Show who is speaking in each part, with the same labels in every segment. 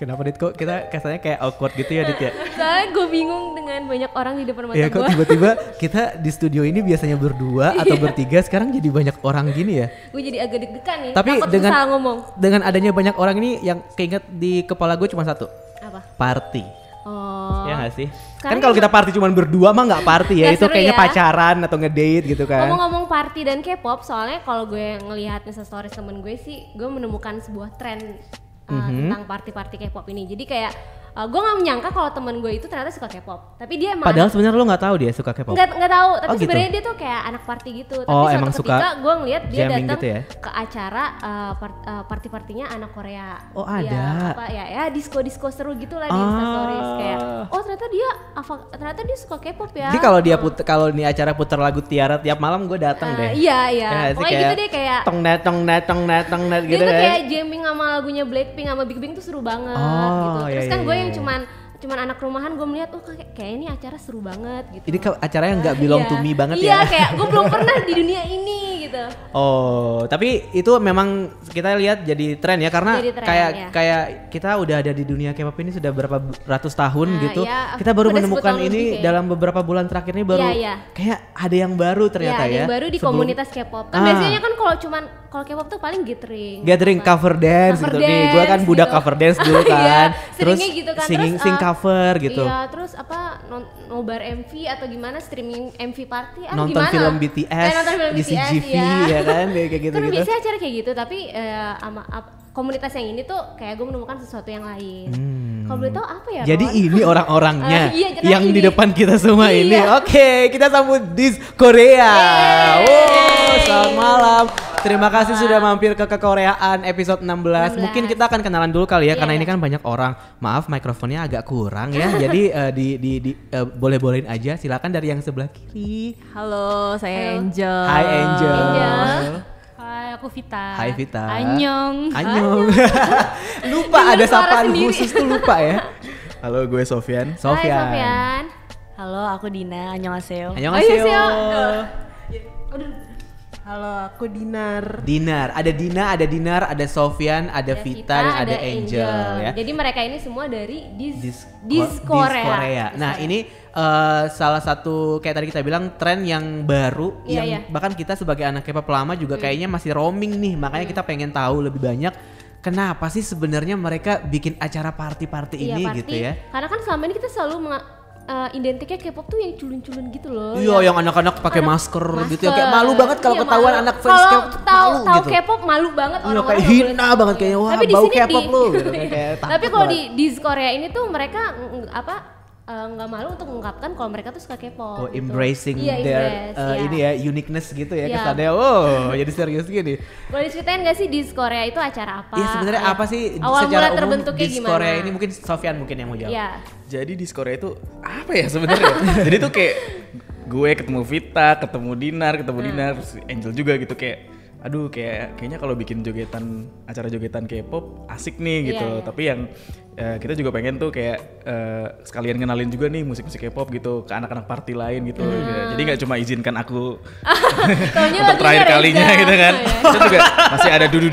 Speaker 1: Kenapa Dit kok kita kesannya kayak awkward gitu ya Dit ya?
Speaker 2: Soalnya gue bingung dengan banyak orang di depan mata
Speaker 1: Ya
Speaker 2: gue.
Speaker 1: kok tiba-tiba kita di studio ini biasanya berdua atau bertiga, sekarang jadi banyak orang gini ya.
Speaker 2: Gue jadi agak deg-degan nih.
Speaker 1: Tapi
Speaker 2: takut salah ngomong.
Speaker 1: dengan adanya banyak orang ini yang keinget di kepala gue cuma satu.
Speaker 2: Apa?
Speaker 1: Party.
Speaker 2: Oh.
Speaker 1: Ya gak sih?
Speaker 2: Sekarang
Speaker 1: Kan kalau kita party cuma berdua mah gak party ya.
Speaker 2: Nggak
Speaker 1: Itu
Speaker 2: seru
Speaker 1: kayaknya
Speaker 2: ya.
Speaker 1: pacaran atau ngedate gitu kan.
Speaker 2: Ngomong-ngomong party dan K-pop, soalnya kalau gue ngelihat stories temen gue sih, gue menemukan sebuah tren tentang party-party K-pop ini. Jadi kayak gue nggak menyangka kalau temen gue itu ternyata suka K-pop. Tapi dia emang
Speaker 1: Padahal sebenarnya lo gak tahu dia suka K-pop.
Speaker 2: nggak tahu. Tapi
Speaker 1: Oh, gitu.
Speaker 2: sebenarnya dia tuh kayak anak party gitu. Tapi
Speaker 1: Oh,
Speaker 2: suatu
Speaker 1: emang
Speaker 2: ketika
Speaker 1: suka
Speaker 2: gue ngeliat dia
Speaker 1: jamming
Speaker 2: datang
Speaker 1: gitu ya?
Speaker 2: ke acara party-partinya anak Korea.
Speaker 1: Oh, ada.
Speaker 2: Ya, apa ya disco seru gitu lah di Instastories kayak. Oh ternyata dia suka K-pop ya.
Speaker 1: Jadi kalau ini acara putar lagu Tiara tiap malam gue datang deh.
Speaker 2: Iya.
Speaker 1: Ya nggak sih?
Speaker 2: Pokoknya gitu deh kayak.
Speaker 1: Tong net
Speaker 2: Dia
Speaker 1: gitu
Speaker 2: tuh
Speaker 1: kan.
Speaker 2: kayak jamming sama lagunya Blackpink sama Big Bang tuh seru banget gitu. Terus
Speaker 1: iya,
Speaker 2: kan gue
Speaker 1: iya,
Speaker 2: yang
Speaker 1: iya.
Speaker 2: cuman anak rumahan, gue melihat kayak ini acara seru banget gitu.
Speaker 1: Ini acaranya nggak belong to me banget
Speaker 2: Iya,
Speaker 1: ya.
Speaker 2: kayak gue belum pernah di dunia ini gitu.
Speaker 1: Oh, tapi itu memang kita lihat jadi tren ya karena
Speaker 2: Jadi tren,
Speaker 1: kayak kita udah ada di dunia K-pop ini sudah berapa ratus tahun gitu.
Speaker 2: Ya,
Speaker 1: Kita baru
Speaker 2: udah 10
Speaker 1: menemukan
Speaker 2: tahun
Speaker 1: ini
Speaker 2: lebih kayaknya.
Speaker 1: dalam beberapa bulan terakhir ini baru
Speaker 2: Iya.
Speaker 1: kayak ada yang baru ternyata
Speaker 2: Iya, ada
Speaker 1: ya.
Speaker 2: yang baru di
Speaker 1: Sebelum-
Speaker 2: komunitas K-pop. Kan biasanya kan kalau K-pop tuh paling gathering
Speaker 1: cover dance
Speaker 2: Cover
Speaker 1: gitu nih. Gue kan
Speaker 2: dance
Speaker 1: budak
Speaker 2: gitu.
Speaker 1: cover dance dulu
Speaker 2: Iya,
Speaker 1: kan. Terus
Speaker 2: seringnya gitu kan.
Speaker 1: sing
Speaker 2: Terus,
Speaker 1: cover gitu.
Speaker 2: Iya, terus nobar MV atau gimana streaming MV party
Speaker 1: Nonton
Speaker 2: gimana?
Speaker 1: film BTS
Speaker 2: Nonton film
Speaker 1: di
Speaker 2: BTS,
Speaker 1: CGV
Speaker 2: iya.
Speaker 1: ya kan kayak gitu.
Speaker 2: Kan biasanya acara kayak gitu, tapi komunitas yang ini tuh kayak gue menemukan sesuatu yang lain. Kalau boleh tahu apa ya?
Speaker 1: Jadi
Speaker 2: Ron?
Speaker 1: ini orang-orangnya
Speaker 2: Iya, jadi
Speaker 1: yang di
Speaker 2: ini.
Speaker 1: depan kita semua
Speaker 2: Iya.
Speaker 1: ini. Oke, kita sambut Dis Korea. Wow, selamat malam. Terima kasih sudah mampir ke Kekoreaan episode 16. Mungkin kita akan kenalan dulu kali ya,
Speaker 2: Iya,
Speaker 1: karena
Speaker 2: iya.
Speaker 1: ini kan banyak orang. Maaf, mikrofonnya agak kurang ya. Jadi boleh-bolehin aja. Silakan dari yang sebelah kiri.
Speaker 3: Halo, saya Angel.
Speaker 1: Hai Angel.
Speaker 3: Hai, aku Vita.
Speaker 1: Hai Vita.
Speaker 3: Annyeong.
Speaker 1: Annyeong. Lupa
Speaker 2: Dengar
Speaker 1: ada
Speaker 2: suara
Speaker 1: sapaan
Speaker 2: sendiri.
Speaker 1: khusus tuh lupa ya.
Speaker 4: Halo, gue Sofyan.
Speaker 2: Hai Sofyan.
Speaker 3: Halo, aku Dina. Annyeonghaseyo.
Speaker 1: Annyeonghaseyo.
Speaker 5: Halo, aku Dinar.
Speaker 1: Dinar, ada Dinar, ada Sofyan, ada Vita, dan ada Angel ya.
Speaker 2: Jadi mereka ini semua dari
Speaker 1: Dis
Speaker 2: Korea.
Speaker 1: Nah ini salah satu kayak tadi kita bilang tren yang baru
Speaker 2: Iya,
Speaker 1: yang
Speaker 2: iya.
Speaker 1: bahkan kita sebagai anak K-pop lama juga kayaknya masih roaming nih, makanya kita pengen tahu lebih banyak kenapa sih sebenarnya mereka bikin acara party-party ini
Speaker 2: Party.
Speaker 1: gitu ya.
Speaker 2: Karena kan selama ini kita selalu identiknya K-pop tuh yang culun-culun gitu loh.
Speaker 1: Iya, yang anak-anak pakai masker gitu ya, kayak
Speaker 2: Masker.
Speaker 1: malu banget kalau
Speaker 2: Iya,
Speaker 1: ketahuan
Speaker 2: malu.
Speaker 1: anak fans
Speaker 2: Kalau
Speaker 1: K-pop
Speaker 2: tahu
Speaker 1: malu gitu.
Speaker 2: K-pop malu banget
Speaker 1: Iya,
Speaker 2: orang-orang.
Speaker 1: kayak
Speaker 2: nggak boleh
Speaker 1: hina
Speaker 2: tahu.
Speaker 1: banget kayak wah
Speaker 2: Tapi di
Speaker 1: bau
Speaker 2: sini
Speaker 1: K-pop lu gitu kayak
Speaker 2: Tapi
Speaker 1: takut
Speaker 2: kalau
Speaker 1: banget.
Speaker 2: di Korea ini tuh mereka nggak malu untuk mengungkapkan kalau mereka tuh suka K-pop.
Speaker 1: Oh,
Speaker 2: gitu.
Speaker 1: embracing
Speaker 2: Iya,
Speaker 1: their
Speaker 2: embrace, iya.
Speaker 1: ini ya uniqueness gitu ya
Speaker 2: Iya.
Speaker 1: kesannya. Oh, jadi serius gini.
Speaker 2: Boleh diceritain nggak sih di Korea itu acara apa?
Speaker 1: Iya sebenarnya apa sih
Speaker 2: awal
Speaker 1: secara
Speaker 2: mula
Speaker 1: umum
Speaker 2: terbentuknya
Speaker 1: di
Speaker 2: gimana?
Speaker 1: Korea ini, mungkin Sofyan mungkin yang mau jawab.
Speaker 2: Iya.
Speaker 4: Jadi di Korea itu apa ya sebenarnya? Jadi tuh kayak gue ketemu Vita, ketemu Dinar, terus Angel juga gitu kayak aduh kayaknya kalau bikin acara jogetan K-pop asik nih gitu.
Speaker 2: Iya, iya.
Speaker 4: Tapi yang kita juga pengen tuh kayak sekalian ngenalin juga nih musik-musik K-pop gitu ke anak-anak party lain gitu. Jadi nggak cuma izinkan aku
Speaker 2: Taunya
Speaker 4: untuk terakhir
Speaker 2: lagunya
Speaker 4: kalinya
Speaker 2: Reza.
Speaker 4: gitu kan.
Speaker 2: Oh, ya.
Speaker 4: Itu juga masih ada dudu,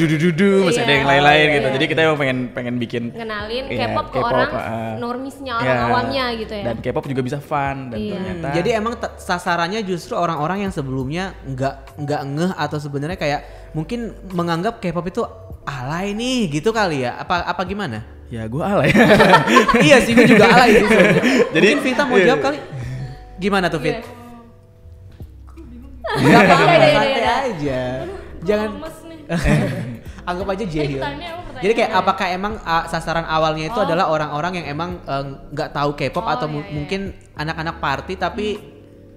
Speaker 4: masih ada
Speaker 2: Iya.
Speaker 4: yang lain-lain
Speaker 2: Oh,
Speaker 4: gitu.
Speaker 2: iya.
Speaker 4: Jadi kita emang pengen bikin
Speaker 2: Ngenalin
Speaker 4: iya,
Speaker 2: K-pop ke orang normisnya, orang
Speaker 4: iya.
Speaker 2: awamnya gitu ya.
Speaker 4: Dan K-pop juga bisa fun dan
Speaker 2: Iya.
Speaker 4: ternyata
Speaker 1: Jadi emang sasarannya justru orang-orang yang sebelumnya nggak ngeh atau sebenarnya kayak mungkin menganggap K-pop itu alay nih gitu kali ya. Apa gimana?
Speaker 4: ya gue alay.
Speaker 1: Iya sih, gue juga alay sih sebenarnya.
Speaker 4: Jadi
Speaker 1: Mungkin Vita mau
Speaker 4: iya.
Speaker 1: jawab kali. Gimana tuh Fit?
Speaker 2: Iya.
Speaker 1: Gak apa-apa,
Speaker 2: Iya, iya,
Speaker 1: santai
Speaker 2: iya.
Speaker 1: aja. Jangan anggap aja jahil. Jadi kayak apakah emang sasaran awalnya itu adalah orang-orang yang emang nggak tahu K-pop atau mungkin anak-anak party tapi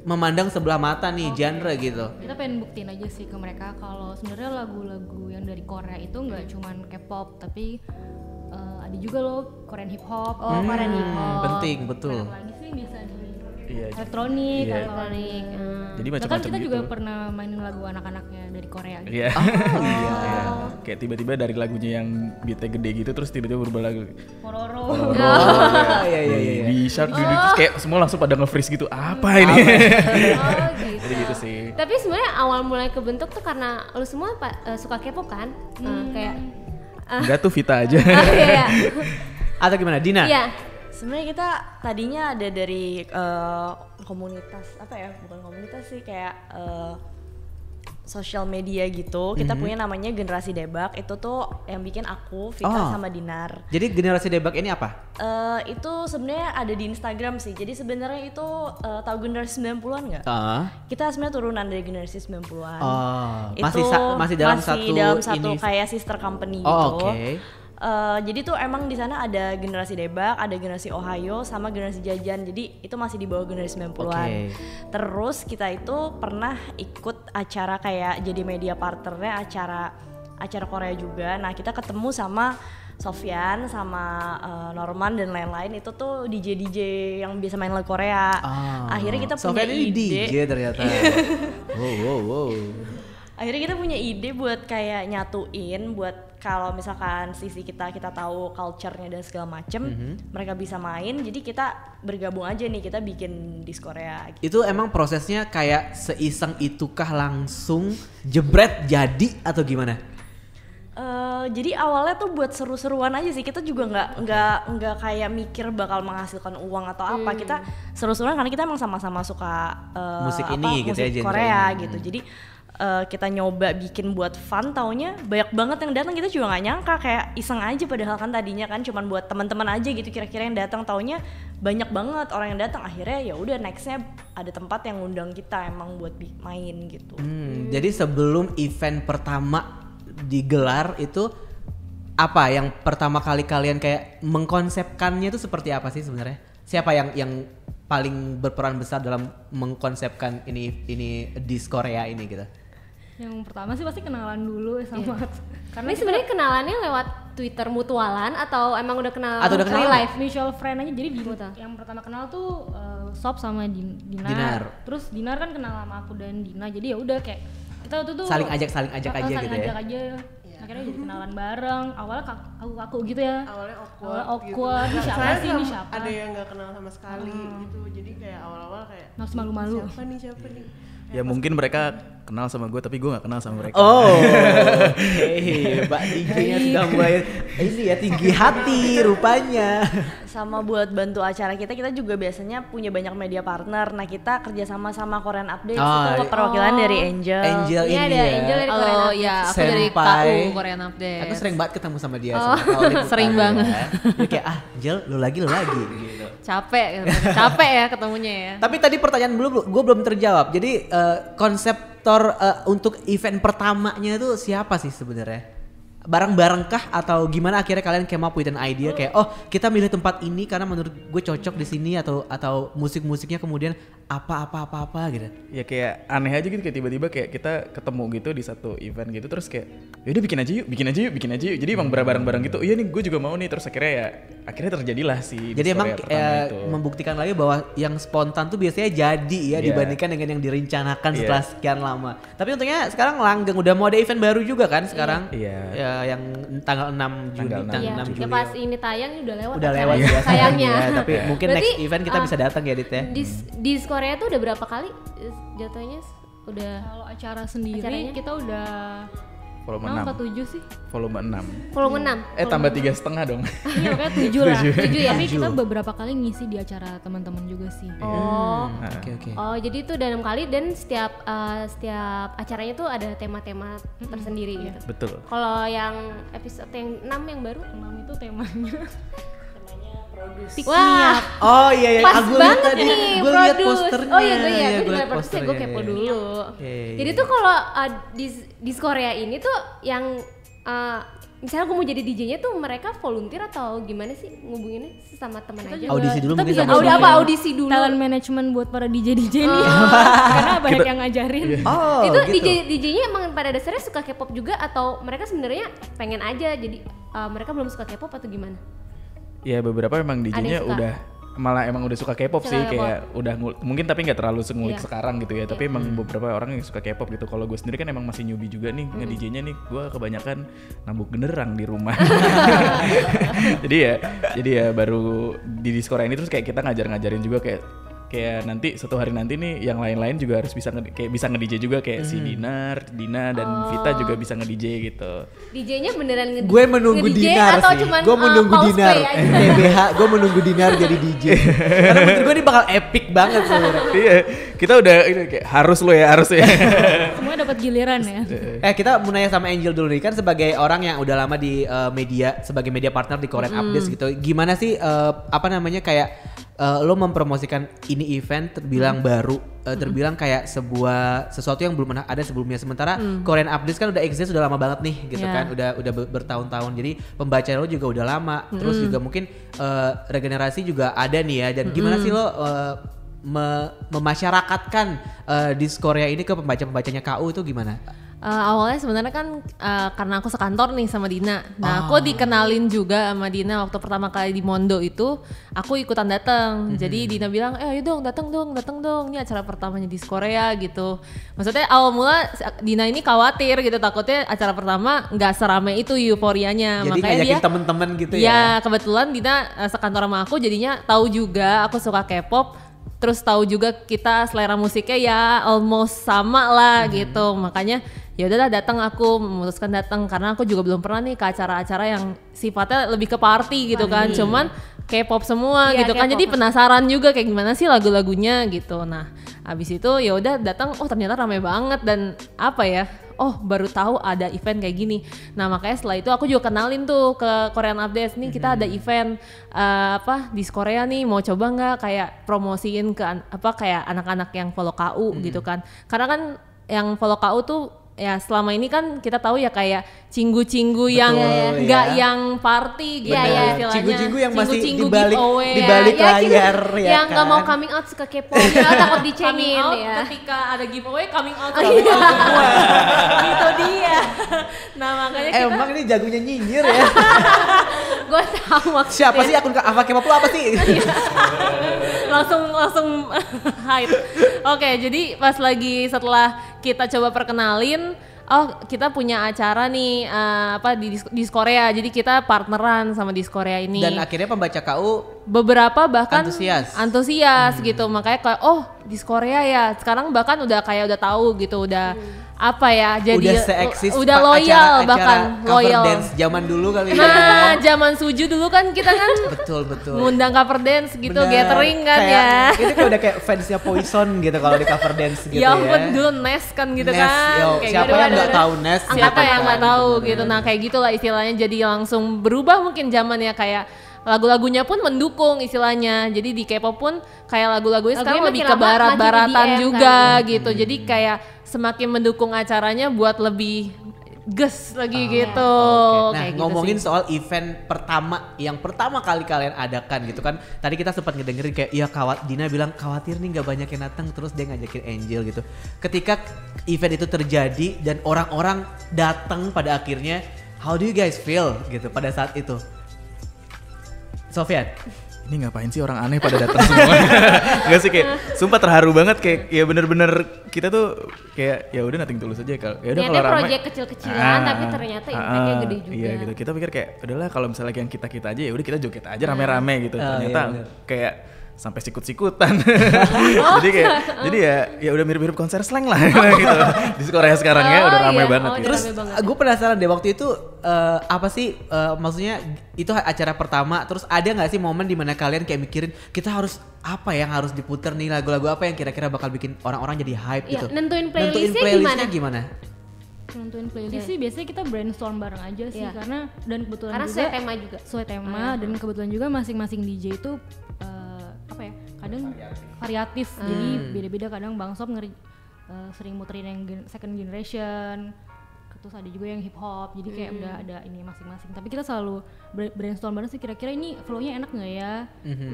Speaker 1: memandang sebelah mata nih genre gitu.
Speaker 3: Kita pengen buktiin aja sih ke mereka kalau sebenarnya lagu-lagu yang dari Korea itu nggak cuman K-pop, tapi ada juga loh Korean hip hop.
Speaker 2: Korean hip hop.
Speaker 1: Penting, betul.
Speaker 3: Apalagi sih bisa di
Speaker 4: Iya.
Speaker 3: elektronik,
Speaker 4: Iya.
Speaker 2: Elektronik.
Speaker 4: Jadi
Speaker 3: Bahkan
Speaker 4: macam-macam
Speaker 3: kita
Speaker 4: gitu.
Speaker 3: juga pernah mainin lagu anak-anaknya dari Korea gitu.
Speaker 4: Iya.
Speaker 1: Iya.
Speaker 4: Iya. Kayak tiba-tiba dari lagunya yang beatnya gede gitu terus tiba-tiba berubah lagu.
Speaker 3: Pororo.
Speaker 1: Oh, iya iya iya.
Speaker 4: Di sharp terus kayak semua langsung pada nge-freeze gitu. Apa ini?
Speaker 2: Oh gitu.
Speaker 4: Jadi gitu sih.
Speaker 2: Tapi sebenarnya awal mulai kebentuk tuh karena lu semua suka K-pop kan? Kayak
Speaker 4: Enggak tuh Vita aja.
Speaker 2: iya.
Speaker 1: Atau gimana, Dina?
Speaker 2: Iya.
Speaker 6: Sebenarnya kita tadinya ada dari komunitas apa ya, bukan komunitas sih, kayak sosial media gitu. Kita punya namanya Generasi Debak. Itu tuh yang bikin aku, Vika sama Dinar.
Speaker 1: Jadi Generasi Debak ini apa?
Speaker 6: Itu sebenarnya ada di Instagram sih. Jadi sebenarnya itu tahu generasi 90-an nggak? Kita sebenarnya turunan dari generasi 90-an. Itu
Speaker 1: masih dalam
Speaker 6: satu
Speaker 1: ini
Speaker 6: kayak sister company gitu.
Speaker 1: Okay.
Speaker 6: Jadi tuh emang di sana ada Generasi Debak, ada Generasi Ohio, sama Generasi Jajan. Jadi itu masih di bawah generasi 90-an. Terus kita itu pernah ikut acara kayak jadi media partnernya acara Korea juga. Nah, kita ketemu sama Sofyan sama Norman dan lain-lain, itu tuh DJ yang biasa main lagu Korea. Akhirnya kita punya
Speaker 1: ide. DJ ternyata. wow.
Speaker 6: Akhirnya kita punya ide buat kayak nyatuin, buat kalau misalkan sisi kita tahu culture-nya dan segala macem, mereka bisa main. Jadi kita bergabung aja nih, kita bikin Dis Korea gitu.
Speaker 1: Itu emang prosesnya kayak seiseng itukah langsung jebret jadi atau gimana?
Speaker 6: Jadi awalnya tuh buat seru-seruan aja sih. Kita juga nggak kayak mikir bakal menghasilkan uang atau apa. Kita seru-seruan karena kita emang sama-sama suka
Speaker 1: musik ini gitu
Speaker 6: musik
Speaker 1: ya,
Speaker 6: Korea gitu. Jadi kita nyoba bikin buat fun, taunya banyak banget yang datang. Kita juga nggak nyangka, kayak iseng aja, padahal kan tadinya kan cuman buat teman-teman aja gitu kira-kira yang datang, taunya banyak banget orang yang datang. Akhirnya ya udah, nextnya ada tempat yang ngundang kita emang buat main gitu.
Speaker 1: Jadi sebelum event pertama digelar itu apa yang pertama kali kalian kayak mengkonsepkannya itu seperti apa sih sebenarnya? Siapa yang paling berperan besar dalam mengkonsepkan ini Dis Korea ini gitu?
Speaker 3: Yang pertama sih pasti kenalan dulu sama
Speaker 2: Karena sebenarnya kenalannya lewat Twitter mutualan atau emang udah kenal
Speaker 3: real life mutual friend aja. Jadi yang pertama kenal tuh Sob sama Dinar. Terus Dinar kan kenal sama aku dan Dina. Jadi ya udah kayak kita waktu itu
Speaker 1: saling ajak aja gitu ya.
Speaker 3: Saling ajak aja. Akhirnya jadi kenalan bareng. Awalnya kaku gitu ya.
Speaker 5: Awalnya
Speaker 3: awkward.
Speaker 5: Gitu.
Speaker 3: Ini siapa sih? Ini siapa?
Speaker 5: Ada yang nggak kenal sama sekali gitu. Jadi kayak awal-awal kayak
Speaker 3: harus malu-malu.
Speaker 5: Siapa nih?
Speaker 4: Ya mungkin mereka kenal sama gue tapi gue gak kenal sama mereka.
Speaker 1: Mbak DJ-nya sudah mulai ini ya, tinggi hati rupanya.
Speaker 6: Sama buat bantu acara kita juga biasanya punya banyak media partner. Nah, kita kerja sama Korean Update, itu perwakilan dari Angel.
Speaker 1: Angel ini
Speaker 2: ada Angel dari Korean Update.
Speaker 7: Iya, aku dari KU Korean Update.
Speaker 1: Aku sering banget ketemu sama dia.
Speaker 7: Sering banget.
Speaker 1: Dia kayak Angel, lu lagi gitu.
Speaker 7: Capek ya ketemunya ya.
Speaker 1: Tapi tadi pertanyaan gue belum terjawab. Jadi konseptor untuk event pertamanya itu siapa sih sebenarnya? Bareng-bareng kah atau gimana akhirnya kalian came up with an idea kayak kita milih tempat ini karena menurut gue cocok di sini atau musik-musiknya kemudian apa gitu.
Speaker 4: Ya kayak aneh aja gitu, kayak tiba-tiba kayak kita ketemu gitu di satu event gitu, terus kayak yaudah bikin aja yuk. Jadi emang bareng-bareng gitu. Iya nih gue juga mau nih, terus akhirnya terjadilah sih.
Speaker 1: Jadi emang membuktikan lagi bahwa yang spontan tuh biasanya jadi ya dibandingkan dengan yang direncanakan setelah sekian lama. Tapi untungnya sekarang langgeng, udah mau ada event baru juga kan sekarang. Ya, yang tanggal 6 Juni.
Speaker 2: Ya pas ini tayang udah lewat.
Speaker 1: Ya,
Speaker 2: sayangnya.
Speaker 1: Tapi mungkin
Speaker 2: berarti,
Speaker 1: next event kita bisa datang ya, Dit ya.
Speaker 2: Di Korea tuh udah berapa kali jatuhnya udah?
Speaker 3: Kalau acara sendiri
Speaker 2: acaranya?
Speaker 3: kita udah
Speaker 4: volume
Speaker 3: 6
Speaker 4: 6
Speaker 3: atau 7 sih?
Speaker 4: Volume 6.
Speaker 2: Volume 6.
Speaker 4: Tambah 3,5 dong.
Speaker 3: Iya, kayak 7 lah. 7 ya. Tapi
Speaker 1: 7.
Speaker 3: kita beberapa kali ngisi di acara teman-teman juga sih.
Speaker 1: Oke.
Speaker 2: Oh, jadi itu udah 6 kali dan setiap acaranya tuh ada tema-tema tersendiri gitu.
Speaker 4: Betul.
Speaker 2: Kalau yang episode yang 6 yang baru,
Speaker 3: 6 itu temanya
Speaker 2: wah,
Speaker 1: iya.
Speaker 2: pas
Speaker 1: Aku
Speaker 2: banget
Speaker 1: tadi,
Speaker 2: nih
Speaker 1: gue liat
Speaker 2: produce.
Speaker 1: posternya.
Speaker 2: Oh iya, gue juga
Speaker 1: liat
Speaker 2: posternya, gue kepo dulu.
Speaker 1: Okay.
Speaker 2: Jadi tuh kalau di Korea ini tuh yang misalnya gue mau jadi DJ-nya tuh mereka volunteer atau gimana sih ngubunginnya sama teman aja?
Speaker 1: Audisi dulu
Speaker 3: kita
Speaker 1: mungkin
Speaker 3: bisa
Speaker 1: sama
Speaker 2: audisi dulu.
Speaker 3: Talent management buat para DJ nih. Karena banyak yang ngajarin.
Speaker 2: Itu
Speaker 1: gitu.
Speaker 2: DJ-nya emang pada dasarnya suka K-pop juga atau mereka sebenarnya pengen aja jadi mereka belum suka K-pop atau gimana?
Speaker 4: Ya beberapa memang DJ-nya udah malah emang udah suka K-pop sih, kayak udah mungkin tapi nggak terlalu ngulik sekarang gitu ya. Tapi emang beberapa orang yang suka K-pop gitu. Kalau gue sendiri kan emang masih newbie juga nih nge-DJ-nya nih. Gue kebanyakan nambuk genderang di rumah. jadi ya baru di Dis Korea ini terus kayak kita ngajarin juga kayak kayak nanti suatu hari nanti nih yang lain-lain juga harus bisa nge-DJ juga kayak si Dinar, Dina dan Vita juga bisa nge-DJ gitu.
Speaker 2: DJ-nya beneran
Speaker 1: Gue menunggu Dinar
Speaker 2: atau
Speaker 1: sih.
Speaker 2: Cuman,
Speaker 1: Gue menunggu Dinar. TBH, gue menunggu Dinar jadi DJ. Karena menurut gue ini bakal epic banget sebenarnya.
Speaker 4: Iya, kita udah ini kayak harus ya.
Speaker 3: Semua dapat giliran ya.
Speaker 1: Kita mau nanya sama Angel dulu nih, kan sebagai orang yang udah lama di media, sebagai media partner di Korean Updates gitu. Gimana sih kayak lo mempromosikan ini event terbilang baru, terbilang kayak sesuatu yang belum pernah ada sebelumnya, sementara Korean Updates kan udah exist udah lama banget nih gitu kan, udah bertahun-tahun, jadi pembaca lo juga udah lama, terus juga mungkin regenerasi juga ada nih ya, dan gimana sih lo memasyarakatkan Diskorea ini ke pembaca-pembacanya KU itu gimana?
Speaker 7: Awalnya sebenarnya kan karena aku sekantor nih sama Dina. Nah, aku dikenalin juga sama Dina waktu pertama kali di Mondo itu, aku ikutan datang. Jadi Dina bilang, ayo dong, datang dong. Ini acara pertamanya Diskorea gitu. Maksudnya awal mula Dina ini khawatir gitu, takutnya acara pertama nggak serame itu euforianya.
Speaker 1: Jadi
Speaker 7: makanya
Speaker 1: ngajakin
Speaker 7: dia
Speaker 1: temen-temen gitu ya?
Speaker 7: Ya, kebetulan Dina sekantor sama aku, jadinya tahu juga aku suka K-pop. Terus tahu juga kita selera musiknya ya almost sama lah gitu. Makanya ya udahlah aku memutuskan datang karena aku juga belum pernah nih ke acara-acara yang sifatnya lebih ke party gitu kan. Cuman K-pop semua gitu kan. Jadi penasaran juga kayak gimana sih lagu-lagunya gitu. Nah, abis itu ya udah datang, ternyata ramai banget dan baru tahu ada event kayak gini. Nah, makanya setelah itu aku juga kenalin tuh ke Korean Updates nih, kita ada event Diskorea nih, mau coba nggak kayak promosiin ke kayak anak-anak yang follow KU gitu kan. Karena kan yang follow KU tuh ya selama ini kan kita tahu ya kayak cinggu-cinggu yang nggak yang party gitu ya istilahnya.
Speaker 1: Cinggu-cinggu yang masih di balik
Speaker 2: ya,
Speaker 1: layar ya
Speaker 2: yang nggak
Speaker 1: kan?
Speaker 2: mau coming out suka K-pop ya, takut dicengin ya.
Speaker 7: Ketika ada giveaway coming out
Speaker 1: semua.
Speaker 7: Gitu dia. Nah, makanya kita
Speaker 1: Emang ini jagonya nyinyir ya.
Speaker 2: Gue tahu maksudnya.
Speaker 1: Siapa sih akun K-pop lu apa sih?
Speaker 7: langsung hide. Oke, jadi pas lagi setelah kita coba perkenalin, kita punya acara nih di Diskorea. Jadi kita partneran sama Diskorea ini.
Speaker 1: Dan akhirnya pembaca KU
Speaker 7: beberapa bahkan
Speaker 1: antusias
Speaker 7: gitu. Makanya kayak Diskorea ya. Sekarang bahkan udah tahu gitu, udah jadi
Speaker 1: udah se-eksis
Speaker 7: udah loyal, bahkan
Speaker 1: cover
Speaker 7: loyal
Speaker 1: dance zaman dulu kali ya.
Speaker 7: Nah, zaman Suju dulu kan kita kan
Speaker 1: betul
Speaker 7: ngundang cover dance gitu.
Speaker 1: Bener.
Speaker 7: Gathering kan
Speaker 1: kayak, ya. Itu kayak udah kayak fansnya Poison gitu kalau di cover dance gitu ya.
Speaker 7: Ya ampun, dulu Nes kan gitu
Speaker 1: Nes,
Speaker 7: kan. Kayak
Speaker 1: siapa yang nggak tahu Nes?
Speaker 7: Siapa yang nggak tahu gitu. Nah, kayak gitulah istilahnya, jadi langsung berubah mungkin zamannya, kayak lagu-lagunya pun mendukung istilahnya. Jadi di K-pop pun kayak lagu-lagunya sekarang lebih ke barat-baratan juga kan? Gitu. Jadi kayak semakin mendukung acaranya buat lebih ges lagi gitu.
Speaker 1: Okay. Nah,
Speaker 7: kayak
Speaker 1: ngomongin
Speaker 7: gitu
Speaker 1: soal event yang pertama kali kalian adakan gitu kan. Tadi kita sempat ngedengerin kayak Dina bilang khawatir nih nggak banyak yang datang, terus dia ngajakin Angel gitu. Ketika event itu terjadi dan orang-orang datang pada akhirnya, how do you guys feel gitu pada saat itu? Sofyan,
Speaker 4: ini ngapain sih orang aneh pada datang semua? Gak sih, kayak sumpah terharu banget, kayak ya bener-bener kita tuh kayak ya udah nothing tulus aja kalau ya udah kalau ramai.
Speaker 2: Proyek kecil-kecilan tapi ternyata impactnya gede juga.
Speaker 4: Iya gitu, kita pikir kayak udahlah kalau misalnya yang kita aja ya udah kita joget aja rame-rame gitu. Ternyata kayak sampai sikut-sikutan. jadi ya udah mirip-mirip konser slang lah gitu. Di Korea sekarang ya udah ramai banget. Gitu.
Speaker 1: Terus gue penasaran deh waktu itu apa sih maksudnya itu acara pertama, terus ada nggak sih momen dimana kalian kayak mikirin kita harus apa yang harus diputer nih, lagu-lagu apa yang kira-kira bakal bikin orang-orang jadi hype gitu.
Speaker 2: Nentuin playlistnya
Speaker 1: gimana?
Speaker 3: Nentuin playlist sih biasanya kita brainstorm bareng aja sih, karena kebetulan juga sesuai tema dan kebetulan juga masing-masing DJ itu kadang variatif. Jadi beda-beda, kadang Bang Sob sering muterin yang second generation, terus ada juga yang hip hop, jadi kayak udah ada ini masing-masing. Tapi kita selalu brainstorm bareng sih, kira-kira ini flow-nya enak nggak ya.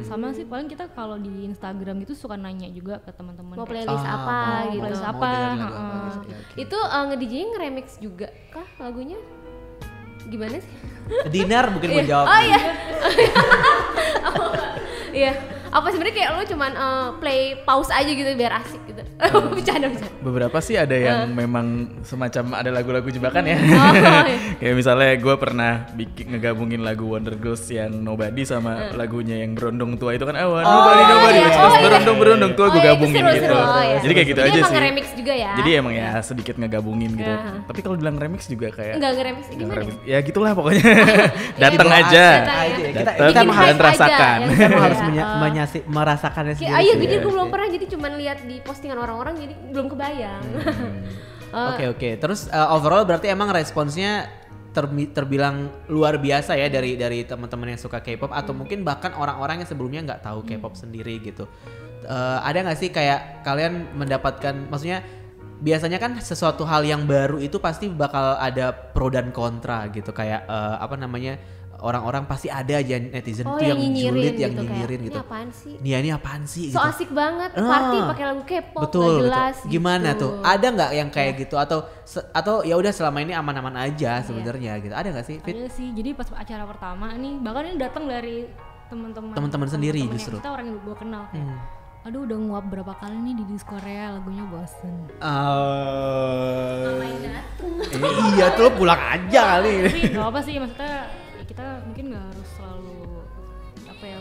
Speaker 3: Sama sih paling kita kalau di Instagram gitu suka nanya juga ke teman-teman
Speaker 2: mau playlist apa gitu.
Speaker 3: Playlist apa.
Speaker 2: Itu nge-DJ nge-remix juga kah lagunya? Gimana sih?
Speaker 1: Dinar mungkin mau jawab.
Speaker 2: Oh iya. Iya. Apa sebenarnya kayak lo cuman play pause aja gitu biar asik gitu. Bercanda.
Speaker 4: Beberapa sih ada yang memang semacam ada lagu-lagu jebakan ya.
Speaker 2: Iya.
Speaker 4: Kayak misalnya gue pernah ngegabungin lagu Wonder Girls yang Nobody sama lagunya yang Berondong Tua itu kan Nobody terus berondong tua gue gabungin gitu. Jadi kayak gitu aja sih.
Speaker 2: Jadi remix juga ya.
Speaker 4: Jadi emang ya sedikit ngegabungin gitu. Tapi kalau bilang remix juga kayak
Speaker 2: enggak nge-remix gimana?
Speaker 4: Ya gitulah pokoknya. Datang aja.
Speaker 1: Kita
Speaker 4: dan rasakan.
Speaker 1: Kita harus merasakannya sendiri.
Speaker 2: Iya, jadi gue belum pernah, jadi cuman lihat di postingan orang-orang jadi belum kebayang.
Speaker 1: Oke. Terus overall berarti emang responsnya terbilang luar biasa ya dari teman-teman yang suka K-pop atau mungkin bahkan orang-orang yang sebelumnya nggak tahu K-pop sendiri gitu. Ada nggak sih kayak kalian mendapatkan, maksudnya biasanya kan sesuatu hal yang baru itu pasti bakal ada pro dan kontra gitu, kayak orang-orang pasti ada aja netizen tuh yang julid, yang nyinyirin gitu. Ini apaan sih?
Speaker 2: So gitu. Asik banget, party pakai lagu K-pop,
Speaker 1: betul,
Speaker 2: jelas.
Speaker 1: Betul. Gimana tuh? Ada nggak yang kayak gitu atau ya udah selama ini aman-aman aja sebenarnya gitu? Ada nggak sih?
Speaker 3: Ada sih. Jadi pas acara pertama nih, bahkan ini datang dari teman-teman
Speaker 1: sendiri justru.
Speaker 3: Kita orang yang gue kenal. Aduh udah nguap berapa kali nih di disco Korea, lagunya bosen.
Speaker 1: Iya tuh pulang aja kali.
Speaker 3: Tapi gak apa sih, maksudnya kita mungkin gak harus selalu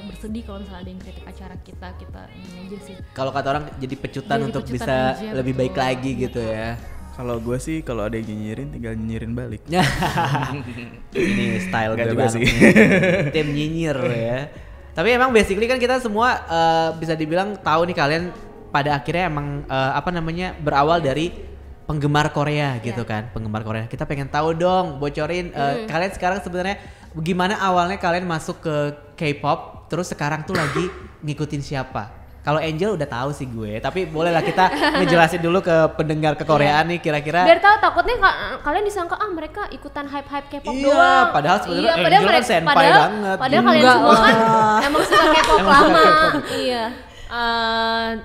Speaker 3: bersedih kalau misalnya ada yang kritik acara kita ini aja sih. Kalau
Speaker 1: kata orang jadi pecutan untuk bisa aja, lebih baik lagi gitu ya.
Speaker 4: Kalau gue sih kalau ada yang nyinyirin tinggal nyinyirin balik.
Speaker 1: Ini style gue banget sih. Tim nyinyir ya. Tapi emang basically kan kita semua bisa dibilang tahu nih kalian pada akhirnya emang berawal dari penggemar Korea gitu kan, penggemar Korea. Kita pengen tahu dong, bocorin kalian sekarang sebenarnya gimana awalnya kalian masuk ke K-pop, terus sekarang tuh lagi ngikutin siapa? Kalau Angel udah tahu sih gue, tapi bolehlah kita ngejelasin dulu ke pendengar kekoreaan nih kira-kira.
Speaker 2: Biar tahu, takutnya kalian disangka mereka ikutan hype K-pop doang.
Speaker 1: Iya, padahal sebenarnya Angel kan senpai banget.
Speaker 2: Padahal kalian semua kan emang suka K-pop lama. Iya.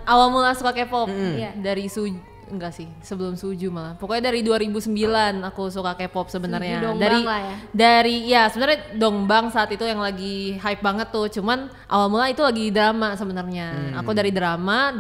Speaker 7: Awal mula suka K-pop dari enggak sih, sebelum Suju malah. Pokoknya dari 2009 aku suka K-pop sebenarnya. Dari sebenarnya Dongbang saat itu yang lagi hype banget tuh. Cuman awal mula itu lagi drama sebenarnya. Aku dari drama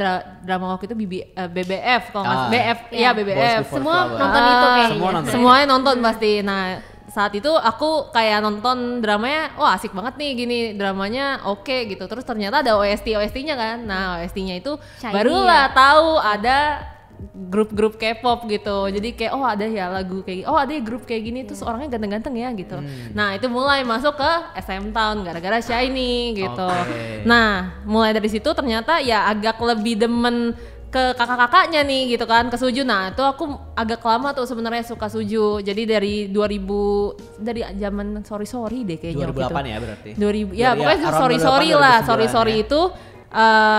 Speaker 7: waktu itu BBF kalau nggak BF, BBF.
Speaker 2: Semua nonton itu kayaknya.
Speaker 7: Semuanya nonton pasti. Nah, saat itu aku kayak nonton dramanya, asik banget nih gini, dramanya oke gitu. Terus ternyata ada OST-nya kan. Nah, OST-nya itu barulah tahu ada grup-grup K-pop gitu. Jadi kayak ada ya lagu kayak ada ya grup kayak gini, terus orangnya ganteng-ganteng ya gitu. Nah, itu mulai masuk ke SM Town gara-gara Shiny gitu. Nah, mulai dari situ ternyata ya agak lebih demen ke kakak-kakaknya nih gitu kan, ke Suju. Nah, itu aku agak lama tuh sebenarnya suka Suju. Jadi dari zaman sorry deh kayaknya
Speaker 1: 2008 gitu. Ya berarti.
Speaker 7: 2000 ya pokoknya sorry itu.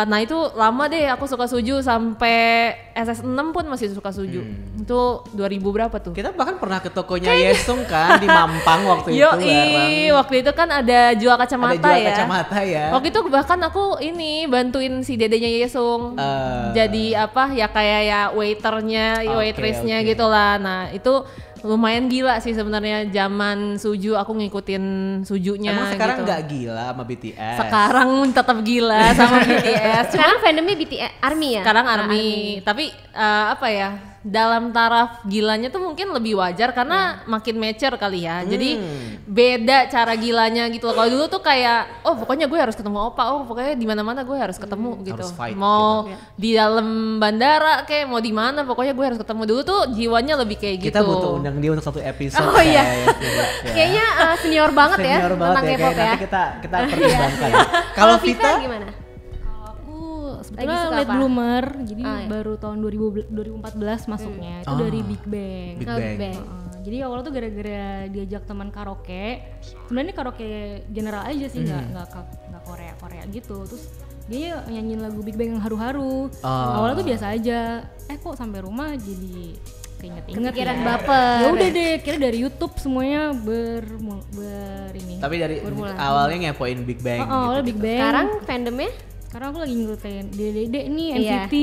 Speaker 7: Nah itu lama deh aku suka Suju sampai SS6 pun masih suka Suju. Itu 2000 berapa tuh?
Speaker 1: Kita bahkan pernah ke tokonya Yesung kan di Mampang waktu itu bareng.
Speaker 7: Waktu itu kan ada jual kacamata
Speaker 1: ya.
Speaker 7: Waktu itu bahkan aku bantuin si dedenya Yesung. Jadi kayak waitressnya gitulah. Nah itu lumayan gila sih sebenarnya zaman Suju, aku ngikutin Sujunya.
Speaker 1: Emang sekarang
Speaker 7: gitu.
Speaker 1: Nggak gila sama BTS?
Speaker 7: Sekarang tetap gila sama BTS.
Speaker 2: Sekarang fandomnya BTS ARMY ya?
Speaker 7: Sekarang ARMY. Tapi dalam taraf gilanya tuh mungkin lebih wajar karena makin mature kali ya. Jadi beda cara gilanya gitu loh. Kalau dulu tuh kayak pokoknya gue harus ketemu Opa, pokoknya di mana-mana gue harus ketemu gitu.
Speaker 1: Harus fight,
Speaker 7: mau
Speaker 1: gitu.
Speaker 7: Di dalam bandara kayak mau di mana pokoknya gue harus ketemu. Dulu tuh jiwanya lebih kayak gitu.
Speaker 1: Kita butuh undang dia untuk satu episode.
Speaker 2: Oh iya. Kayaknya senior banget ya tentang K-pop ya.
Speaker 1: Nanti kita pertimbangkan. Kalau Vita
Speaker 2: gimana?
Speaker 3: Sebetulnya late bloomer, jadi baru tahun 2014 masuknya itu dari Big Bang. Jadi awalnya tuh gara-gara diajak teman karaoke. Sebenarnya karaoke general aja sih, nggak Korea gitu. Terus dia nyanyiin lagu Big Bang yang haru-haru. Awalnya tuh biasa aja. Kok sampai rumah jadi keinget-inget
Speaker 2: kepikiran baper.
Speaker 3: Ya udah deh, kira dari YouTube semuanya ini.
Speaker 1: Tapi dari awalnya ngepoin Big Bang.
Speaker 3: Awalnya Big Bang.
Speaker 2: Sekarang fandomnya?
Speaker 3: Sekarang aku lagi ngikutin Dede nih NCT.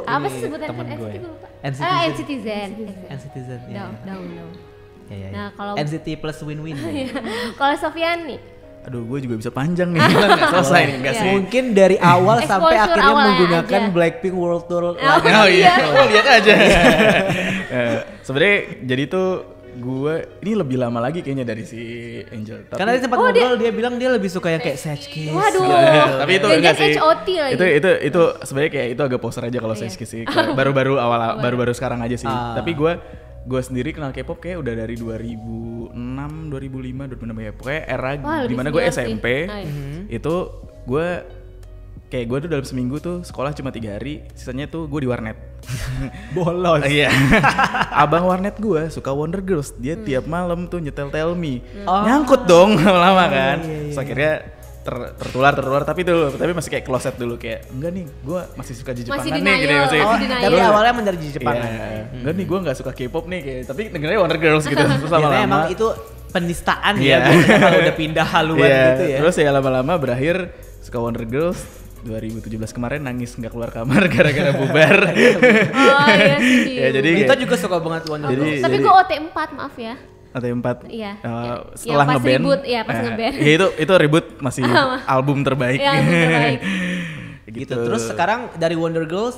Speaker 2: Apa sih sebutan NCT gue lupa. NCTzen.
Speaker 1: Ya.
Speaker 2: Nah, kalau
Speaker 1: NCT plus win-win.
Speaker 2: Kalau Sofian nih,
Speaker 4: aduh gue juga bisa panjang nih, nggak selesai nih, nggak sih?
Speaker 1: Mungkin dari awal sampai akhirnya
Speaker 2: awalnya
Speaker 1: menggunakan
Speaker 2: aja.
Speaker 1: Blackpink World Tour.
Speaker 4: Oh iya, lihat aja. Sebenarnya jadi tuh gue ini lebih lama lagi kayaknya dari si Angel. Tapi,
Speaker 1: Karena dia sempat ngobrol, dia bilang dia lebih suka yang kayak Sage Kiss.
Speaker 2: Waduh.
Speaker 4: tapi itu enggak sih.
Speaker 2: HOT lagi.
Speaker 4: Itu sebenarnya kayak itu agak poser aja kalau Sage Kiss sih. Baru-baru sekarang aja sih. Tapi gue sendiri kenal K-pop kayak udah dari 2006, 2005, 2006 ya. Pokoknya era dimana gue SMP itu gue tuh dalam seminggu tuh sekolah cuma 3 hari, sisanya tuh gue di warnet.
Speaker 1: Bolos.
Speaker 4: Iya. Abang warnet gue suka Wonder Girls, dia tiap malam tuh nyetel Tell Me. Nyangkut dong lama-lama kan. Terus akhirnya tertular tapi masih kayak closet dulu, kayak enggak nih gue masih suka Jepangan nih gitu masih.
Speaker 1: Tapi awalnya menjadi Jepangan.
Speaker 4: Enggak nih gue nggak suka K-pop nih kayak, tapi dengernya Wonder Girls gitu. Terus lama-lama
Speaker 1: emang itu penistaan ya kalau udah pindah haluan gitu ya.
Speaker 4: Terus ya lama-lama berakhir suka Wonder Girls. 2017 kemarin nangis nggak keluar kamar gara-gara bubar.
Speaker 2: Oh iya sih.
Speaker 4: Ya jadi
Speaker 1: kita juga suka banget Wonder Girls.
Speaker 2: Tapi gue OT4 maaf ya.
Speaker 4: OT4.
Speaker 2: Iya.
Speaker 4: Setelah
Speaker 2: pas
Speaker 4: ngeband.
Speaker 2: ribut, ya pas ngeband.
Speaker 4: Ya itu ribut masih album terbaik.
Speaker 2: Iya, album terbaik.
Speaker 1: gitu. Terus sekarang dari Wonder Girls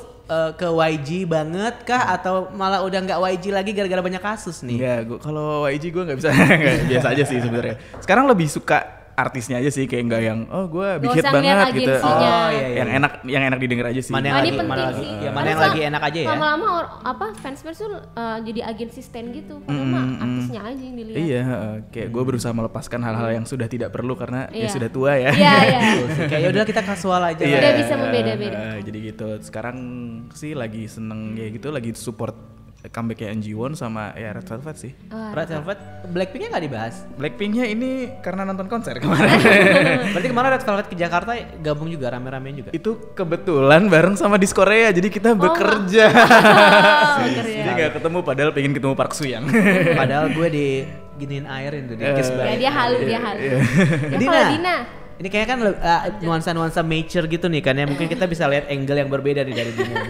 Speaker 1: ke YG banget kah atau malah udah nggak YG lagi gara-gara banyak kasus nih?
Speaker 4: Enggak, kalau YG gue nggak bisa, biasa aja sih sebenarnya. Sekarang lebih suka artisnya aja sih, kayak nggak yang gue big hit banget gitu. Yang enak didengar aja sih.
Speaker 1: Mana yang lagi enak aja ya.
Speaker 2: Lama-lama fans tuh jadi agensi stand gitu. Padahal artisnya aja yang dilihat.
Speaker 4: Iya, kayak gue berusaha melepaskan hal-hal yang sudah tidak perlu karena ya sudah tua ya.
Speaker 2: Iya.
Speaker 1: Kayak udah kita kasual aja.
Speaker 2: Udah bisa membeda-beda.
Speaker 4: Jadi gitu. Sekarang sih lagi seneng ya gitu, lagi support comeback-nya Jiwon sama ya Red Velvet sih.
Speaker 1: Red Velvet, Blackpink-nya nggak dibahas?
Speaker 4: Blackpink-nya ini karena nonton konser kemarin.
Speaker 1: Berarti kemarin Red Velvet ke Jakarta gabung juga rame-ramean juga?
Speaker 4: Itu kebetulan bareng sama Dis Korea, jadi kita bekerja. Jadi nggak ketemu, padahal pengen ketemu Park Soo-young.
Speaker 1: Padahal gue diginiin airin tuh, di kiss
Speaker 2: Ya dia halu.
Speaker 1: Dina. Ini kayaknya kan nuansa-nuansa mature gitu nih kan ya, mungkin kita bisa lihat angle yang berbeda nih dari Dina.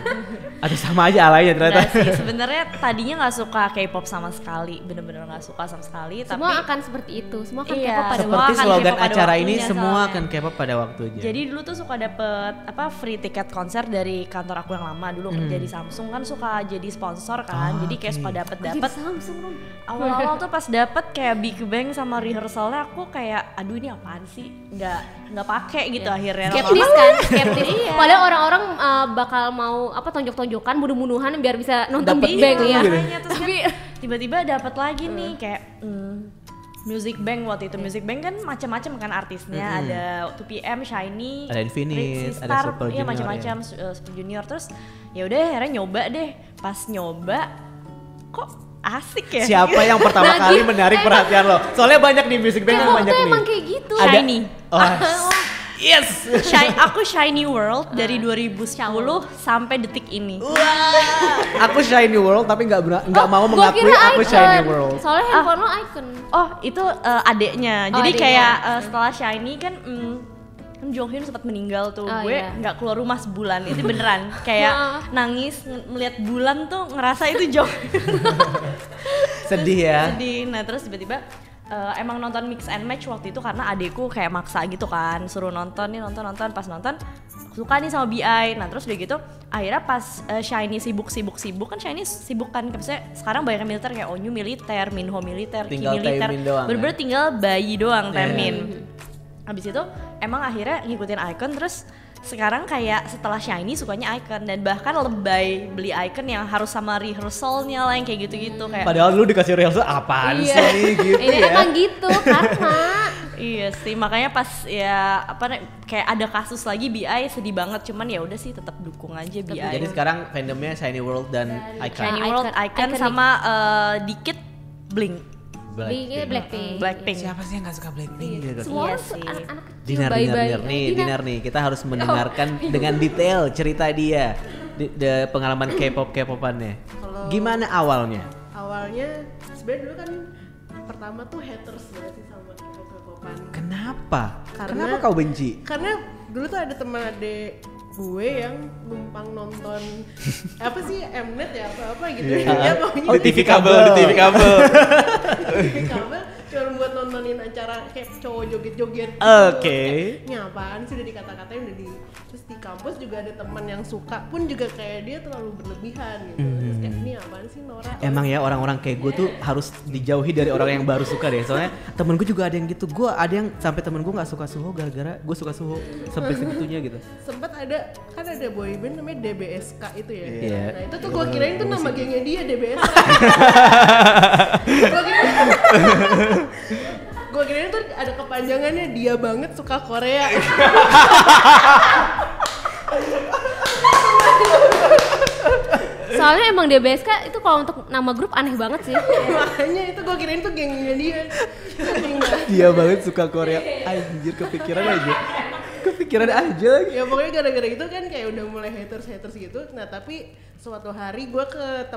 Speaker 1: Atau sama aja alanya ternyata.
Speaker 6: Nggak sih, sebenarnya tadinya nggak suka K-pop sama sekali, bener-bener nggak suka sama sekali.
Speaker 2: Semua
Speaker 6: tapi
Speaker 2: akan seperti itu, semua akan
Speaker 6: iya,
Speaker 2: K-pop pada
Speaker 1: seperti
Speaker 2: waktunya.
Speaker 1: slogan acara ini,
Speaker 6: waktunya
Speaker 1: semua
Speaker 6: soalnya.
Speaker 1: akan K-pop pada waktunya.
Speaker 6: Jadi dulu tuh suka dapet free tiket konser dari kantor aku yang lama dulu kerja di Samsung, kan suka jadi sponsor kan. Jadi kayak suka dapet
Speaker 2: Samsung dong.
Speaker 6: awal-awal tuh pas dapet kayak Big Bang sama rehearsalnya aku kayak aduh ini apaan sih, nggak pakai gitu akhirnya.
Speaker 2: Skeptis kan, skeptis. Padahal orang-orang bakal mau tonjok-tonjokan, bunuh-bunuhan biar bisa nonton Big Bang ya.
Speaker 6: Makanya terus tapi tiba-tiba dapat lagi nih kayak Music Bank waktu itu. Music Bank kan macam-macam kan artisnya, ada 2PM, Shiny,
Speaker 1: ada Infinite, ada Super Junior,
Speaker 6: macam-macam Super Junior. Terus ya udah akhirnya nyoba deh. Pas nyoba kok asik ya.
Speaker 1: Siapa yang pertama kali menarik perhatian lo? Soalnya banyak nih Music Bank kan banyak nih.
Speaker 2: Emang kayak gitu.
Speaker 6: Shiny.
Speaker 1: Yes.
Speaker 6: Aku Shiny World dari 2010 sampai detik ini.
Speaker 1: Aku Shiny World tapi nggak mau mengakui aku Shiny World.
Speaker 2: Soalnya handphone lo icon.
Speaker 6: Oh itu adeknya. Jadi kayak setelah Shiny kan Jong Hyun sempat meninggal tuh. Gue nggak keluar rumah sebulan. Itu beneran. Kayak nangis melihat bulan tuh ngerasa itu Jong Hyun.
Speaker 1: Sedih ya.
Speaker 6: Sedih. Nah terus tiba-tiba emang nonton mix and match waktu itu karena adekku kayak maksa gitu kan, suruh nonton pas nonton suka nih sama BI. Nah terus udah gitu akhirnya pas Shiny sibuk kan, Shiny sibuk kan, maksudnya sekarang banyak militer kayak Onyu militer, Minho militer, Ki militer, bener-bener tinggal bayi doang Taemin. Habis itu emang akhirnya ngikutin Icon, terus sekarang kayak setelah Shiny sukanya Icon, dan bahkan lebay beli Icon yang harus sama rehearsalnya lah yang kayak gitu-gitu kayak.
Speaker 1: Padahal dulu dikasih rehearsal apaan sih gitu
Speaker 2: ini
Speaker 1: ya.
Speaker 2: emang gitu karena
Speaker 6: iya sih, makanya pas ya kayak ada kasus lagi BI sedih banget, cuman ya udah sih tetap dukung aja BI.
Speaker 1: Jadi sekarang fandomnya Shiny World dan Icon.
Speaker 6: Shiny World, Icon sama dikit Blink. Blackpink.
Speaker 1: Siapa sih yang gak suka Blackpink?
Speaker 2: semua
Speaker 6: Iya sih.
Speaker 2: anak-anak kecil
Speaker 1: Dinar nih, kita harus mendengarkan dengan detail cerita dia di pengalaman K-pop-K-popannya. Gimana awalnya?
Speaker 5: Awalnya sebenarnya dulu kan pertama tuh haters banget sih sama K-popan.
Speaker 1: Kenapa kau benci?
Speaker 5: Karena dulu tuh ada teman adik gue yang numpang nonton apa sih Mnet ya apa gitu ya pokoknya
Speaker 4: di TV kabel
Speaker 5: TV kabel cuma buat nontonin acara kayak cowok joget-joget gitu.
Speaker 1: Oke.
Speaker 5: Ini apaan sih, udah dikata-katain udah di terus di kampus juga ada teman yang suka pun juga kayak dia terlalu berlebihan gitu. Terus kayak ini apaan sih Nora?
Speaker 1: Emang ya orang-orang kayak gue tuh harus dijauhi dari orang yang baru suka deh. Soalnya temen gue juga ada yang gitu. Gue ada yang sampai temen gue nggak suka Suho gara-gara gue suka Suho sampai segitunya gitu.
Speaker 5: Sempet ada kan ada boyband namanya DBSK itu ya.
Speaker 1: Iya.
Speaker 5: Nah itu tuh gue kirain tuh nama gengnya dia DBSK. Gue kirain tuh ada kepanjangannya dia banget suka Korea.
Speaker 2: Soalnya emang DBSK itu kalau untuk nama grup aneh banget sih.
Speaker 5: Makanya itu gue kirain tuh gengnya dia.
Speaker 1: Dia banget suka Korea. Anjir kepikiran aja lagi.
Speaker 5: Ya pokoknya gara-gara itu kan kayak udah mulai haters gitu. Nah tapi suatu hari gue ke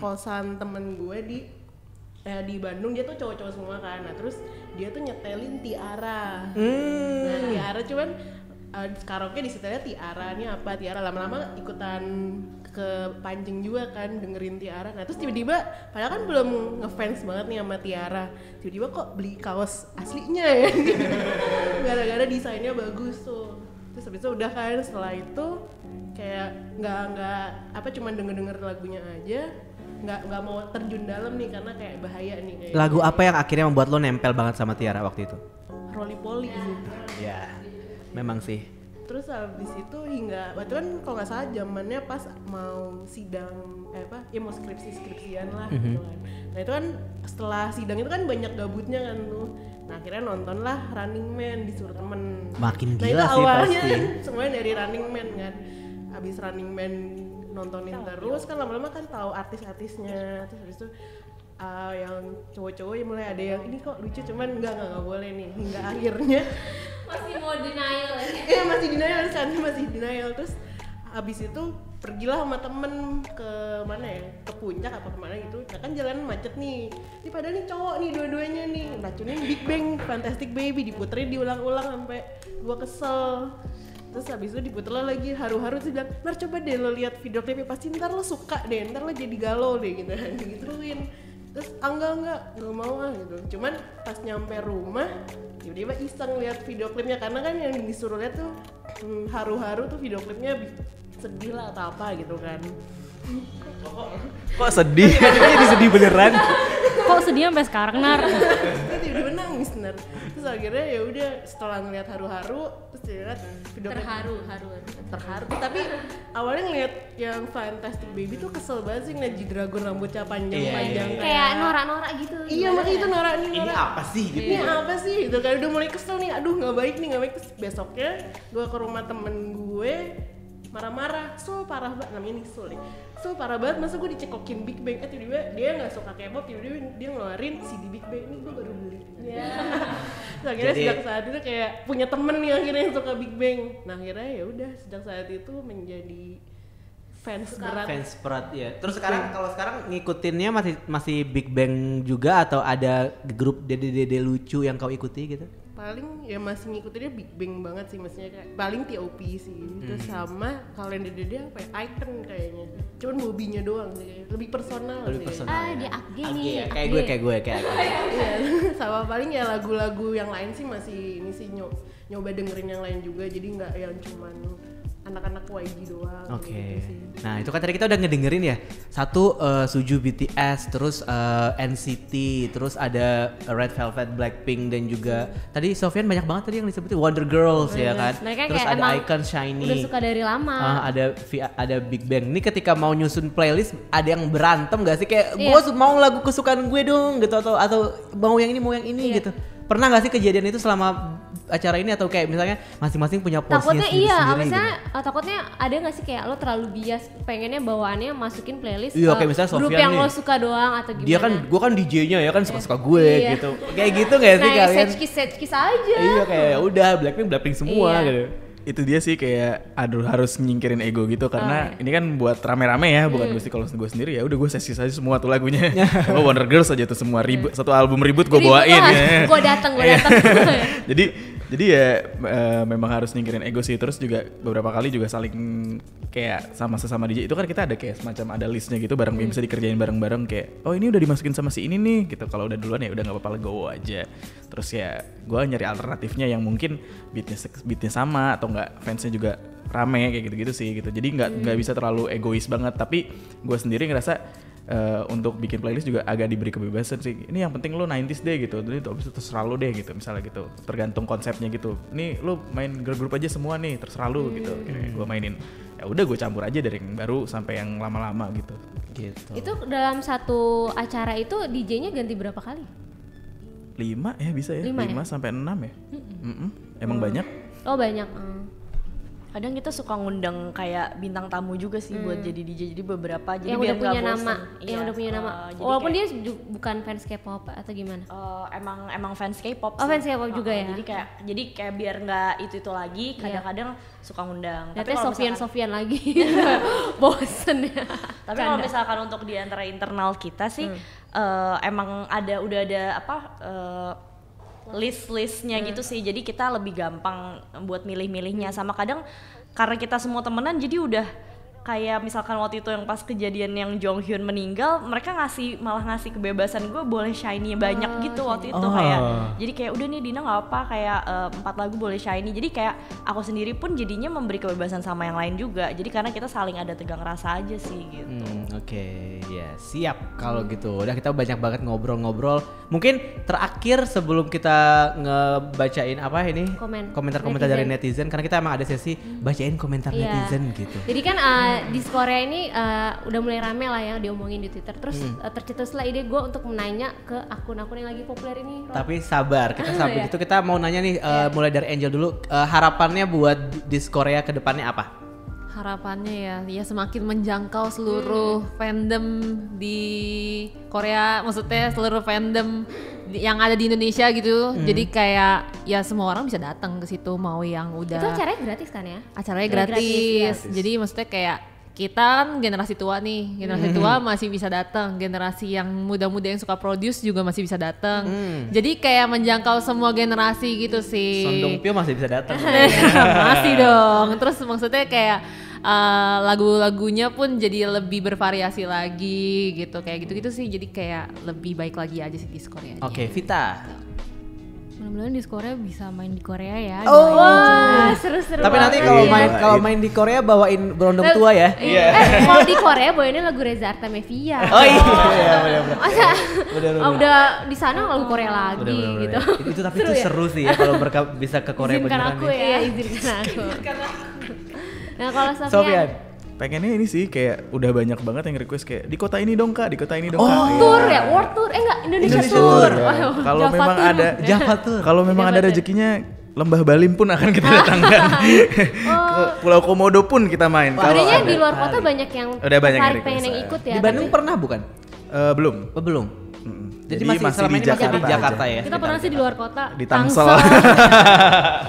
Speaker 5: kosan temen gue di Bandung, dia tuh cowok-cowok semua kan. Nah terus dia tuh nyetelin Tiara. Nah Tiara cuman karaoke disetelnya Tiara, ini apa Tiara, lama-lama ikutan ke pancing juga kan dengerin Tiara. Nah terus tiba-tiba padahal kan belum ngefans banget nih sama Tiara, tiba-tiba kok beli kaos aslinya ya. Gara-gara desainnya bagus tuh. Terus habis itu udah kan, setelah itu kayak nggak cuman denger lagunya aja, nggak mau terjun dalam nih karena kayak bahaya nih kayak.
Speaker 1: Lagu apa yang akhirnya membuat lo nempel banget sama Tiara waktu itu?
Speaker 5: Roly Poly sih.
Speaker 1: Ya, memang sih.
Speaker 5: Terus habis itu hingga waktu kan kalau nggak salah zamannya pas mau sidang mau skripsian lah gitu kan. Nah itu kan setelah sidang itu kan banyak gabutnya kan tuh. Nah akhirnya nonton lah Running Man disuruh temen.
Speaker 1: Makin
Speaker 5: nah,
Speaker 1: gila
Speaker 5: itu
Speaker 1: sih
Speaker 5: awalnya
Speaker 1: pasti.
Speaker 5: Semuanya dari Running Man kan. Abis Running Man nontonin terus kan lama-lama kan tahu artis-artisnya. Terus habis itu yang cowok-cowok yang mulai ada yang ini kok lucu cuman nggak boleh nih, hingga akhirnya
Speaker 2: Masih mau denial ya?
Speaker 5: Iya masih denial. Terus abis itu pergilah sama temen ke mana ya, ke puncak apa kemana gitu. Nah kan jalan macet nih, ini padahal nih cowok nih dua-duanya nih racunin Big Bang Fantastic Baby, diputerin diulang-ulang sampai gua kesel. Terus habis itu diputer lagi haru-haru, terus bilang Nar coba deh lo lihat video klipnya, pasti ntar lo suka deh, ntar lo jadi galau deh gitu. Digituin. Terus enggak mau gitu. Cuman pas nyampe rumah tiba-tiba iseng lihat video klipnya, karena kan yang disuruh lihat tuh haru-haru tuh video klipnya sedih lah atau apa gitu kan.
Speaker 1: Kok sedih? Jadi sedih beneran.
Speaker 3: Kok sedih sampai sekarang, Nar?
Speaker 5: Tiba-tiba nangis Nar. Terus akhirnya ya udah setelah ngeliat haru-haru terus dilihat video terharu. Tapi awalnya ngeliat yang Fantastic Baby tuh kesel banget sih ngeliat G-Dragon rambutnya panjang-panjang
Speaker 2: kayak norak-norak gitu.
Speaker 5: Iya makanya itu norak nih.
Speaker 1: Ini apa sih gitu?
Speaker 5: Ini apa sih gitu kan, udah mulai kesel nih, aduh nggak baik. Terus besoknya gue ke rumah temen gue marah-marah, Sul parah banget, namanya nih Sul nih. Sul parah banget, masa gue dicekokin Big Bang. Tiba-tiba dia nggak suka K-pop, tiba-tiba dia ngeluarin CD Big Bang, ini gue baru beli. Terus akhirnya sejak saat itu kayak punya temen nih akhirnya yang suka Big Bang. Nah akhirnya ya udah sejak saat itu menjadi fans berat
Speaker 1: ya. Terus kalau sekarang ngikutinnya masih Big Bang juga atau ada grup dede lucu yang kau ikuti gitu?
Speaker 5: Paling ya masih ngikutinnya Big Bang banget sih, maksudnya kayak paling T.O.P sih. Terus sama kalau yang dede apa ya, Icon kayaknya. Cuman Bobby-nya doang sih kayaknya. Lebih personal sih.
Speaker 2: Dia Age nih.
Speaker 1: Kayak gue.
Speaker 5: Iya. Sama paling ya lagu-lagu yang lain sih masih ini sih nyoba dengerin yang lain juga, jadi nggak yang cuman anak-anak YG doang.
Speaker 1: Oke. Nah itu kan tadi kita udah ngedengerin ya. Satu Suju BTS, terus NCT, terus ada Red Velvet, Blackpink, dan juga tadi Sofyan banyak banget tadi yang disebutin Wonder Girls ya kan.
Speaker 2: Mereka
Speaker 1: Terus
Speaker 2: kayak
Speaker 1: ada Icon, Shiny.
Speaker 2: Udah suka dari lama.
Speaker 1: Ada Big Bang. Ini ketika mau nyusun playlist ada yang berantem gak sih kayak gue mau lagu kesukaan gue dong gitu atau mau yang ini gitu. Pernah gak sih kejadian itu selama acara ini atau kayak misalnya masing-masing punya porsinya sendiri-sendiri gitu?
Speaker 2: Takutnya ada gak sih kayak lo terlalu bias pengennya bawaannya masukin playlist
Speaker 1: kayak misalnya
Speaker 2: grup
Speaker 1: Sofyan
Speaker 2: yang
Speaker 1: nih,
Speaker 2: lo suka doang atau gimana?
Speaker 1: Dia kan, gue kan DJ-nya ya kan suka-suka gue gitu. Kayak gitu gak sih kalian?
Speaker 2: Setch-kiss aja.
Speaker 1: Iya kayak udah Blackpink semua gitu.
Speaker 4: Itu dia sih kayak harus nyingkirin ego gitu karena ini kan buat rame-rame ya, bukan mesti kalau gue sendiri ya udah gue sesi saja semua tuh lagunya. Wonder Girls aja tuh semua satu album ribut gue bawain ya.
Speaker 2: Gue datang.
Speaker 4: Jadi Jadi ya memang harus nyingkirin ego sih. Terus juga beberapa kali juga saling kayak sama sesama DJ itu kan kita ada kayak semacam ada listnya gitu bareng bisa dikerjain bareng-bareng kayak oh ini udah dimasukin sama si ini nih gitu. Kalau udah duluan ya udah nggak apa-apa legowo aja. Terus ya gue nyari alternatifnya yang mungkin beatnya sama atau nggak fansnya juga rame kayak gitu-gitu sih gitu. Jadi nggak bisa terlalu egois banget. Tapi gue sendiri ngerasa untuk bikin playlist juga agak diberi kebebasan sih. Ini yang penting lu 90s deh gitu. Jadi abis itu terserah lu deh gitu. Misalnya gitu. Tergantung konsepnya gitu. Nih lu main girl group aja semua nih. Terserah lu gitu. Kayak gue mainin. Ya udah gue campur aja dari yang baru sampai yang lama-lama gitu. Gitu.
Speaker 2: Itu dalam satu acara itu DJ-nya ganti berapa kali?
Speaker 4: 5 ya bisa ya. 5 sampai 6 ya. Emang banyak?
Speaker 2: Oh banyak.
Speaker 6: Kadang kita suka ngundang kayak bintang tamu juga sih buat jadi DJ, jadi beberapa jadi
Speaker 2: yang
Speaker 6: biar
Speaker 2: udah punya
Speaker 6: bosen.
Speaker 2: nama, yang udah punya nama. Walaupun
Speaker 6: kayak,
Speaker 2: dia bukan fans K-pop atau gimana?
Speaker 6: Emang fans K-pop.
Speaker 2: Oh fans K-pop juga ya.
Speaker 6: Jadi kayak biar nggak itu lagi, kadang-kadang suka ngundang.
Speaker 2: Tapi kalau Sofian lagi, bosen ya.
Speaker 6: Tapi kalau misalkan untuk di antara internal kita sih, emang udah ada apa? List-listnya gitu sih, jadi kita lebih gampang buat milih-milihnya. Sama kadang karena kita semua temenan jadi udah kayak misalkan waktu itu yang pas kejadian yang Jonghyun meninggal, mereka malah ngasih kebebasan gue boleh shiny banyak gitu waktu itu kayak jadi kayak udah nih Dina nggak apa kayak 4 lagu boleh shiny, jadi kayak aku sendiri pun jadinya memberi kebebasan sama yang lain juga, jadi karena kita saling ada tegang rasa aja sih gitu.
Speaker 1: Oke, ya siap kalau gitu. Udah kita banyak banget ngobrol-ngobrol. Mungkin terakhir sebelum kita ngebacain apa ini komentar-komentar dari netizen, karena kita emang ada sesi bacain komentar netizen gitu.
Speaker 2: Jadi kan di Korea ini udah mulai rame lah ya diomongin di Twitter. Terus tercetuslah ide gue untuk menanya ke akun-akun yang lagi populer ini.
Speaker 1: Tapi sabar, kita sampai gitu kita mau nanya nih mulai dari Angel dulu. Harapannya buat di Korea ke depannya apa?
Speaker 7: Harapannya ya semakin menjangkau seluruh fandom di Korea, maksudnya seluruh fandom yang ada di Indonesia gitu. Jadi kayak ya semua orang bisa datang ke situ, mau yang udah.
Speaker 2: Itu acaranya gratis kan ya?
Speaker 7: Acaranya gratis. Jadi maksudnya kayak kita kan generasi tua nih, generasi tua masih bisa datang, generasi yang muda-muda yang suka produce juga masih bisa datang. Jadi kayak menjangkau semua generasi gitu sih.
Speaker 1: Sondongpyo masih bisa datang.
Speaker 7: Masih dong. Terus maksudnya kayak lagu-lagunya pun jadi lebih bervariasi lagi gitu, kayak gitu-gitu sih. Jadi kayak lebih baik lagi aja sih di Korea.
Speaker 1: Oke, Vita.
Speaker 3: Mudah-mudahan di Korea bisa main di Korea ya.
Speaker 2: Seru-seru.
Speaker 1: Tapi nanti kalau main di Korea bawain berondong tua ya.
Speaker 2: Kalau di Korea bawainnya lagu Reza Artamevia.
Speaker 1: Oh iya, benar.
Speaker 2: Masa udah di sana lagu Korea lagi gitu.
Speaker 1: Itu tapi itu seru sih ya kalau mereka bisa ke Korea beneran.
Speaker 2: Izinkan aku ya. Izinkan aku. Nah kalau Sofian,
Speaker 4: pengennya ini sih kayak udah banyak banget yang request kayak di kota ini dong kak, di kota ini dong kak.
Speaker 2: Tour ya, world tour, enggak Indonesia tour.
Speaker 4: Kalau memang ada Java tour, kalau memang ada rezekinya Lembah Balim pun akan kita datangkan. Ke Pulau Komodo pun kita main.
Speaker 2: Sebenarnya di luar kota banyak yang tertarik pengen yang ikut ya.
Speaker 1: Di Bandung pernah bukan?
Speaker 4: Belum.
Speaker 1: Belum. Jadi selama ini masih di Jakarta ya.
Speaker 3: Kita pernah sih di luar kota.
Speaker 4: Di Tangsel.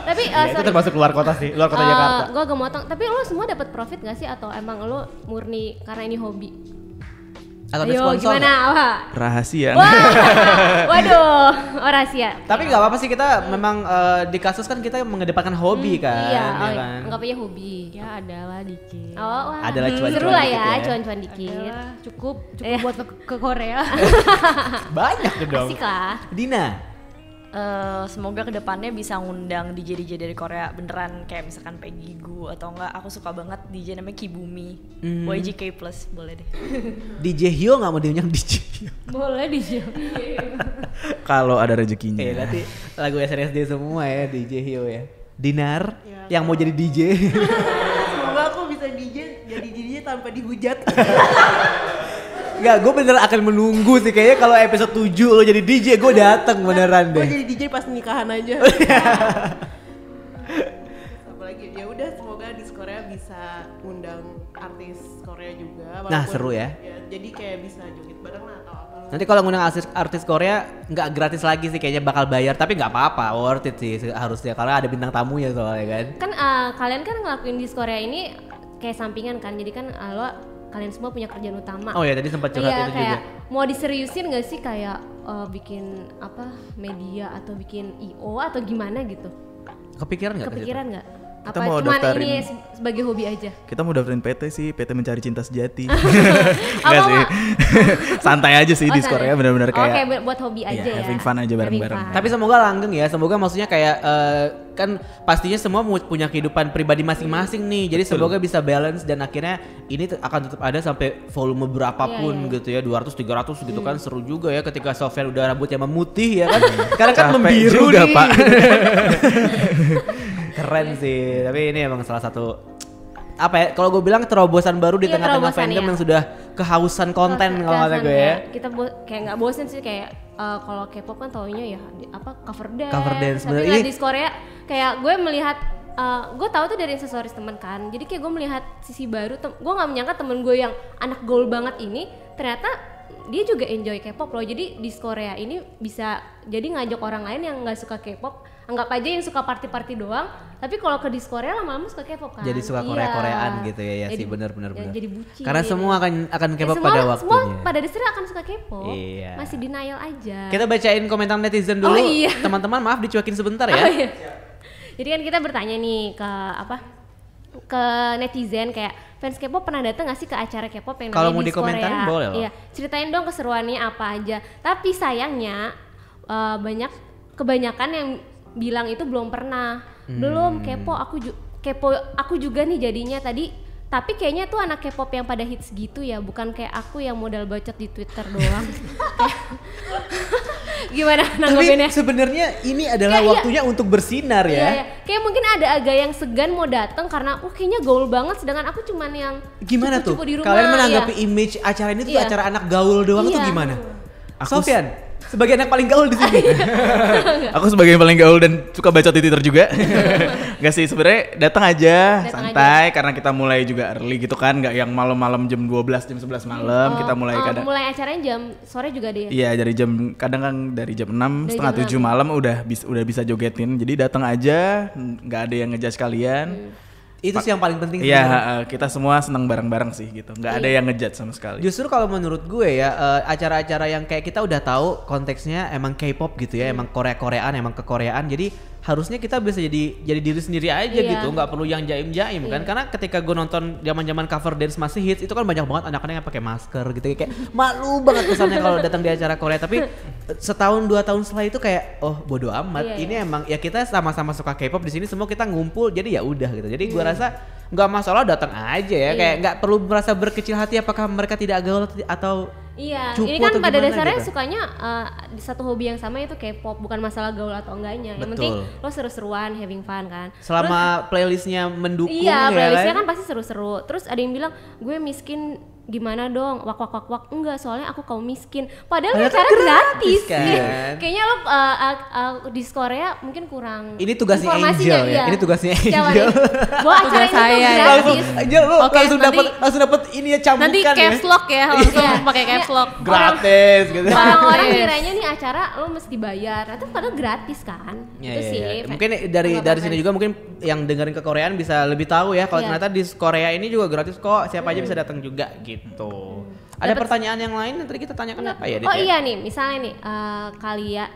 Speaker 2: Tapi
Speaker 1: itu termasuk luar kota sih, luar kota Jakarta.
Speaker 2: Gue agak motong. Tapi lo semua dapat profit gak sih atau emang lo murni karena ini hobi?
Speaker 1: Atau ada sponsor?
Speaker 2: Gimana?
Speaker 4: Rahasia.
Speaker 2: Waduh, rahasia.
Speaker 1: Tapi nggak apa-apa sih, kita memang di kasus kan kita mengedepankan hobi kan.
Speaker 2: Iya,
Speaker 1: kan?
Speaker 2: anggapnya hobi.
Speaker 3: Ya adalah dikit.
Speaker 1: Adalah cuan-cuan
Speaker 2: seru lah
Speaker 1: dikit
Speaker 2: ya, cuan-cuan dikit.
Speaker 3: Cukup buat ke Korea.
Speaker 1: Banyak tuh dong.
Speaker 2: Asik lah.
Speaker 1: Dina.
Speaker 6: Semoga kedepannya bisa ngundang DJ dari Korea beneran, kayak misalkan Peggy Gu atau enggak, aku suka banget DJ namanya Kibumi, YGK Plus, boleh deh.
Speaker 1: DJ Hyo nggak mau diundang DJ Hyo?
Speaker 3: Boleh DJ.
Speaker 4: Kalau ada rezekinya.
Speaker 1: Berarti lagu SNSD semua ya DJ Hyo ya. Dinar yang mau jadi DJ.
Speaker 5: Semoga aku bisa jadi DJ tanpa dihujat.
Speaker 1: Enggak, gue beneran akan menunggu sih, kayaknya kalau episode 7 lo jadi DJ gue dateng beneran deh.
Speaker 5: Gue jadi DJ pas nikahan aja. Apalagi ya udah, semoga di Korea bisa ngundang artis Korea juga.
Speaker 1: Nah seru ya.
Speaker 5: Jadi kayak bisa joget bareng lah atau apa.
Speaker 1: Nanti kalau ngundang artis Korea nggak gratis lagi sih, kayaknya bakal bayar, tapi nggak apa-apa, worth it sih harusnya karena ada bintang tamunya soalnya kan.
Speaker 2: Kan kalian kan ngelakuin di Korea ini kayak sampingan kan, jadi kan kalian semua punya kerjaan utama.
Speaker 1: Oh ya, tadi sempat curhat itu
Speaker 2: kayak
Speaker 1: juga.
Speaker 2: Mau diseriusin gak sih kayak bikin apa media atau bikin IO atau gimana gitu?
Speaker 1: Kepikiran nggak?
Speaker 2: Apa
Speaker 4: mau
Speaker 2: cuman
Speaker 4: daftarin,
Speaker 2: ini sebagai hobi aja?
Speaker 4: Kita mau daftarin PT sih, PT Mencari Cinta Sejati. Enggak sih. Santai aja sih di Korea, benar-benar kayak
Speaker 2: kayak buat hobi aja ya.
Speaker 4: Having fun aja bareng-bareng.
Speaker 1: Tapi semoga langgeng ya. Semoga maksudnya kayak kan pastinya semua punya kehidupan pribadi masing-masing nih. Jadi semoga bisa balance dan akhirnya ini akan tetap ada sampai volume berapapun gitu ya. 200 300 gitu kan seru juga ya ketika Sofyan udah rambutnya memutih ya kan. Sekarang kan membiru
Speaker 4: juga,
Speaker 1: nih.
Speaker 4: Pak.
Speaker 1: Keren sih, tapi ini emang salah satu apa ya? Kalau gue bilang terobosan baru di tengah-tengah fandom yang sudah kehausan konten kalau kata gue ya.
Speaker 2: Kita kayak nggak bosen sih kayak kalau K-pop kan taunya ya cover dance. Tapi nggak di Korea kayak gue melihat gue tahu tuh dari aksesoris temen kan. Jadi kayak gue melihat sisi baru. Gue nggak menyangka temen gue yang anak gaul banget ini ternyata dia juga enjoy K-pop loh. Jadi di Korea ini bisa jadi ngajak orang lain yang nggak suka K-pop, anggap aja yang suka party-party doang, tapi kalau ke di Korea lama-lama suka K-pop kan.
Speaker 1: Jadi suka Korea-Koreaan gitu ya sih benar.
Speaker 2: Jadi bucin.
Speaker 1: Karena semua akan K-pop pada waktunya.
Speaker 2: Semua pada dasarnya akan suka K-pop.
Speaker 1: Iya.
Speaker 2: Masih denial aja.
Speaker 1: Kita bacain komentar netizen dulu.
Speaker 2: Iya.
Speaker 1: Teman-teman maaf dicuekin sebentar ya.
Speaker 2: Iya. Jadi kan kita bertanya nih ke netizen kayak fans K-pop pernah datang nggak sih ke acara K-pop yang
Speaker 1: kalau
Speaker 2: namanya
Speaker 1: mau
Speaker 2: di
Speaker 1: dikomentarin
Speaker 2: Korea?
Speaker 1: boleh loh.
Speaker 2: Iya, ceritain dong keseruannya apa aja. Tapi sayangnya kebanyakan yang bilang itu belum pernah. Belum kepo aku juga nih jadinya tadi. Tapi kayaknya tuh anak K-pop yang pada hits gitu ya, bukan kayak aku yang modal bacot di Twitter doang. Gimana nanggepinnya?
Speaker 1: Tapi sebenarnya ini adalah waktunya untuk bersinar ya.
Speaker 2: Iya. Kayak mungkin ada agak yang segan mau datang karena kayaknya gaul banget, sedangkan aku cuman yang
Speaker 1: gimana tuh?
Speaker 2: di rumah,
Speaker 1: kalian menanggapi image acara ini tuh acara anak gaul doang tuh gimana? Sofyan, sebagai anak paling gaul di sini.
Speaker 4: Aku sebagai yang paling gaul dan suka bacot di Twitter juga. Gak sih, sebenarnya datang aja santai karena kita mulai juga early gitu kan, nggak yang malam-malam jam 12 jam 11 malam kita mulai kadang.
Speaker 2: Mulai acaranya jam sore juga deh.
Speaker 4: Iya, dari jam kadang kan dari jam 6 setengah 7 malam udah bisa jogetin. Jadi datang aja, nggak ada yang ngejudge kalian.
Speaker 1: Itu sih yang paling penting.
Speaker 4: Iya, kita semua senang bareng-bareng sih gitu. Nggak ada yang ngejudge sama sekali.
Speaker 1: Justru kalau menurut gue ya acara-acara yang kayak kita udah tahu konteksnya emang K-pop gitu ya, emang Korea-Koreaan, emang kekoreaan. Jadi harusnya kita bisa jadi diri sendiri aja gitu, nggak perlu yang jaim-jaim kan. Karena ketika gue nonton zaman-zaman cover dance masih hits itu kan banyak banget anak-anak yang pakai masker gitu, kayak malu banget kesannya kalau datang di acara Korea. Tapi setahun 2 tahun setelah itu kayak bodo amat. Ini emang ya kita sama-sama suka K-pop di sini, semua kita ngumpul jadi ya udah gitu. Jadi gue rasa nggak masalah datang aja ya, kayak nggak perlu merasa berkecil hati apakah mereka tidak gaul atau cupu
Speaker 2: ini kan pada dasarnya
Speaker 1: gitu.
Speaker 2: Sukanya di satu hobi yang sama itu K-pop, bukan masalah gaul atau enggaknya. Yang penting lo seru-seruan, having fun kan.
Speaker 1: Selama playlistnya mendukung
Speaker 2: ya playlistnya kan pasti seru-seru. Terus ada yang bilang gue miskin gimana dong, wak enggak, soalnya aku kaum miskin, padahal acara gratis kan. Kayaknya lo di Korea mungkin kurang
Speaker 1: ini tugasnya Angel ya, ini tugasnya Angel.
Speaker 2: Gua acara ini gratis.
Speaker 1: Angel lo langsung dapat ini ya, cambukan
Speaker 7: nanti caps lock ya, langsung pakai caps lock
Speaker 1: gratis gitu.
Speaker 2: Orang-orang kiranya nih acara lo mesti bayar, itu padahal gratis kan. Itu sih
Speaker 1: mungkin dari sini juga mungkin yang dengerin ke Koreaan bisa lebih tahu ya kalau ternyata di Korea ini juga gratis kok, siapa aja bisa datang juga gitu. Ada pertanyaan yang lain yang tadi kita tanyakan apa ya?
Speaker 2: Iya nih, misalnya nih kali ya.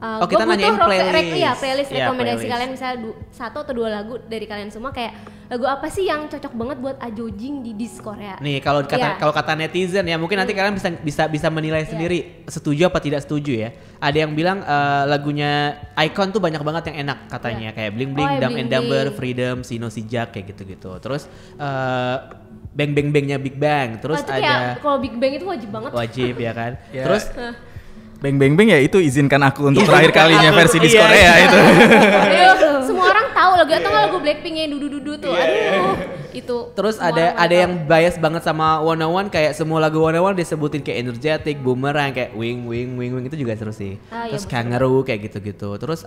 Speaker 1: Kita nanyain
Speaker 2: playlist rekomendasi kalian, misalnya 1 atau 2 lagu dari kalian semua, kayak lagu apa sih yang cocok banget buat ajojing di Korea?
Speaker 1: Nih kalau kata netizen ya, mungkin nanti kalian bisa menilai sendiri setuju apa tidak setuju ya. Ada yang bilang lagunya Icon tuh banyak banget yang enak katanya, kayak Bling Bling, Dumb and Dumber, Freedom, Sino Sijak kayak gitu-gitu. Terus Bang Bang Bangnya Big Bang. Terus ada
Speaker 2: kalau Big Bang itu wajib banget.
Speaker 1: Wajib ya kan. Terus
Speaker 4: Bang Bang Bang ya itu izinkan aku untuk terakhir kalinya versi di Korea itu.
Speaker 2: Semua orang tahu lagu atau lagu Blackpink yang dudu tuh. Aduh, itu.
Speaker 1: Terus ada yang bias banget sama 101, kayak semua lagu 101 disebutin kayak energetic, boomerang, kayak wing itu juga seru sih. Terus kangaroo kayak gitu-gitu. Terus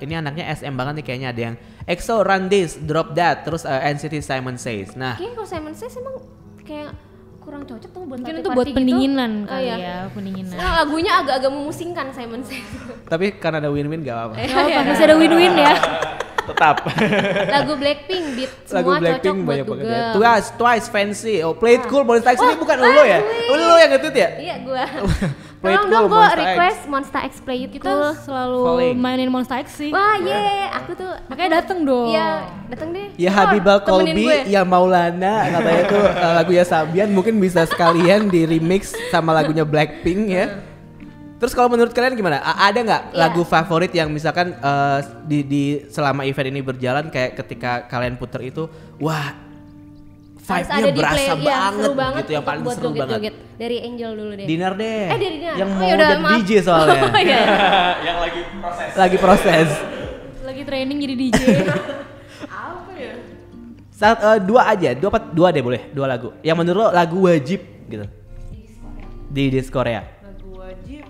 Speaker 1: ini anaknya SM banget nih kayaknya, ada yang EXO Run This, Drop That, terus NCT Simon Says. Nah,
Speaker 2: kayaknya kalau Simon Says emang kayak kurang cocok tuh buat
Speaker 3: mungkin itu buat pendinginan
Speaker 2: gitu.
Speaker 3: kali ya, pendinginan.
Speaker 2: Nah, lagunya agak-agak memusingkan Simon Says.
Speaker 1: Tapi karena ada win-win gak apa-apa.
Speaker 3: Masih ada win-win ya.
Speaker 4: Tetap.
Speaker 2: Lagu Blackpink beat semua cocok buat Google.
Speaker 1: Twice Fancy. Play It Cool, Monetize ini bukan lo ya? Lo yang nge-tweet ya?
Speaker 2: Iya, gua.
Speaker 1: Play It
Speaker 2: Tolong dong
Speaker 1: Cool,
Speaker 2: gue
Speaker 1: Monsta X.
Speaker 2: request Monsta X Play It
Speaker 3: Kita
Speaker 2: Cool.
Speaker 3: selalu
Speaker 1: Falling.
Speaker 3: mainin Monsta X sih.
Speaker 2: Wah aku tuh
Speaker 3: Makanya dateng dong.
Speaker 2: Iya dateng deh.
Speaker 1: Ya Habibal
Speaker 2: temenin
Speaker 1: Kolbi,
Speaker 2: gue.
Speaker 1: ya Maulana, katanya tuh lagunya Sabian mungkin bisa sekalian di remix sama lagunya Blackpink ya. Terus kalau menurut kalian gimana? Ada nggak lagu favorit yang misalkan di selama event ini berjalan kayak ketika kalian puter itu, wah vibe-nya berasa banget gitu yang paling
Speaker 2: buat
Speaker 1: seru banget.
Speaker 2: joget. Dari Angel dulu deh.
Speaker 1: Dinner deh.
Speaker 2: Dari Dinner.
Speaker 1: Yang
Speaker 2: Oh,
Speaker 1: mau
Speaker 2: yaudah,
Speaker 1: jadi
Speaker 2: maaf.
Speaker 1: DJ soalnya.
Speaker 4: Yang lagi proses.
Speaker 1: Lagi proses.
Speaker 3: Lagi training jadi DJ.
Speaker 5: Apa ya?
Speaker 1: Dua aja, dua deh boleh, dua lagu. Yang menurut lo lagu wajib gitu. Di Disc Korea.
Speaker 5: Lagu wajib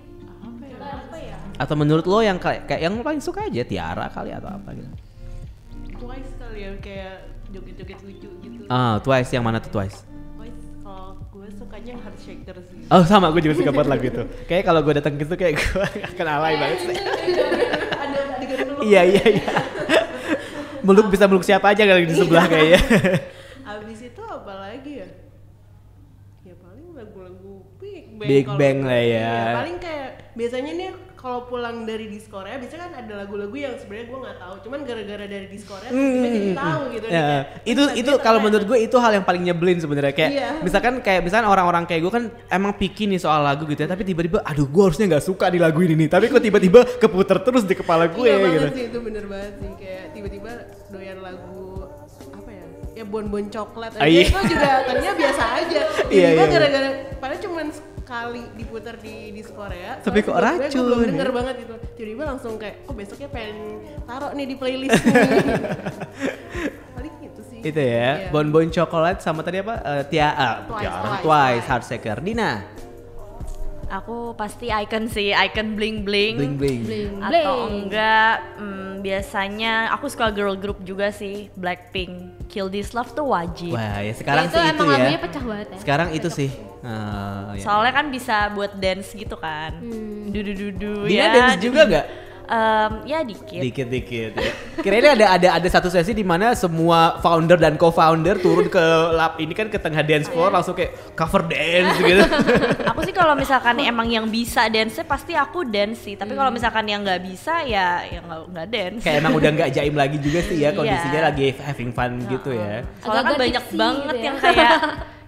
Speaker 5: apa ya?
Speaker 1: Atau menurut lo yang kayak yang lo paling suka aja Tiara kali atau apa gitu.
Speaker 5: Twice kali ya, kayak joget-joget lucu gitu.
Speaker 1: Twice yang mana tuh Twice?
Speaker 5: Twice kalau gue sukanya Heart Shaker sih.
Speaker 1: Oh sama, gue juga suka banget lagu itu. Kayak kalau gue datang gitu kayak gue akan alay banget sih.
Speaker 5: Ada adegan dulu.
Speaker 1: Iya. Bisa meluk siapa aja kalau di sebelah kayaknya.
Speaker 5: Abis itu apa lagi ya? Ya paling lagu-lagu Big Bang.
Speaker 1: Big
Speaker 5: kalau
Speaker 1: Bang
Speaker 5: gue.
Speaker 1: lah ya.
Speaker 5: Iya, paling kayak biasanya nih kalau pulang dari Disc Korea biasanya kan ada lagu-lagu yang sebenarnya gue nggak tahu, cuman gara-gara dari Disc Korea tiba-tiba jadi tahu gitu.
Speaker 1: Ya, itu kalau menurut gue itu hal yang paling nyebelin sebenarnya kayak misalkan orang-orang kayak gue kan emang picky nih soal lagu gitu ya, tapi tiba-tiba aduh gue harusnya nggak suka di lagu ini nih, tapi kok tiba-tiba keputer terus di kepala gue
Speaker 5: iya
Speaker 1: gitu.
Speaker 5: banget sih, itu bener banget sih, kayak tiba-tiba doyan lagu apa ya Bon Coklat aja
Speaker 1: Iya.
Speaker 5: itu juga tadinya biasa aja, tiba-tiba gara-gara padahal cuman sekali diputar di Disc Korea,
Speaker 1: Tapi kok
Speaker 5: soalnya
Speaker 1: racun,
Speaker 5: gue belum
Speaker 1: ya?
Speaker 5: denger banget gitu, tiba-tiba langsung kayak besoknya pengen taruh nih di playlist nih. Paling gitu sih.
Speaker 1: Itu ya,
Speaker 5: Iya.
Speaker 1: Bon Chocolate sama tadi apa? Twice, Heart Shaker. Dina.
Speaker 6: Aku pasti icon sih, icon bling bling.
Speaker 1: Bling bling.
Speaker 6: Atau enggak, biasanya aku suka girl group juga sih, Blackpink. Kill This Love tuh wajib.
Speaker 1: Wah ya sekarang
Speaker 2: itu
Speaker 1: sih itu
Speaker 2: emang
Speaker 1: ya.
Speaker 2: lagunya pecah banget ya.
Speaker 1: Sekarang itu sih. Ya.
Speaker 6: Soalnya kan bisa buat dance gitu kan. Dudu-dudu
Speaker 1: Dina
Speaker 6: ya.
Speaker 1: dance juga nggak?
Speaker 6: Ya dikit.
Speaker 1: Dikit-dikit. Ya. Kira-kira ada satu sesi di mana semua founder dan co-founder turun ke lap ini kan ke tengah dance floor langsung kayak cover dance gitu.
Speaker 6: Aku sih kalau misalkan emang yang bisa dance pasti aku dance sih. Tapi kalau misalkan yang nggak bisa ya nggak dance.
Speaker 1: Kayak emang udah nggak jaim lagi juga sih ya, kondisinya
Speaker 6: Iya.
Speaker 1: lagi having fun gitu ya.
Speaker 6: Soalnya kan
Speaker 2: Agak-agak
Speaker 6: banyak
Speaker 2: diksi
Speaker 6: banget
Speaker 2: gitu ya.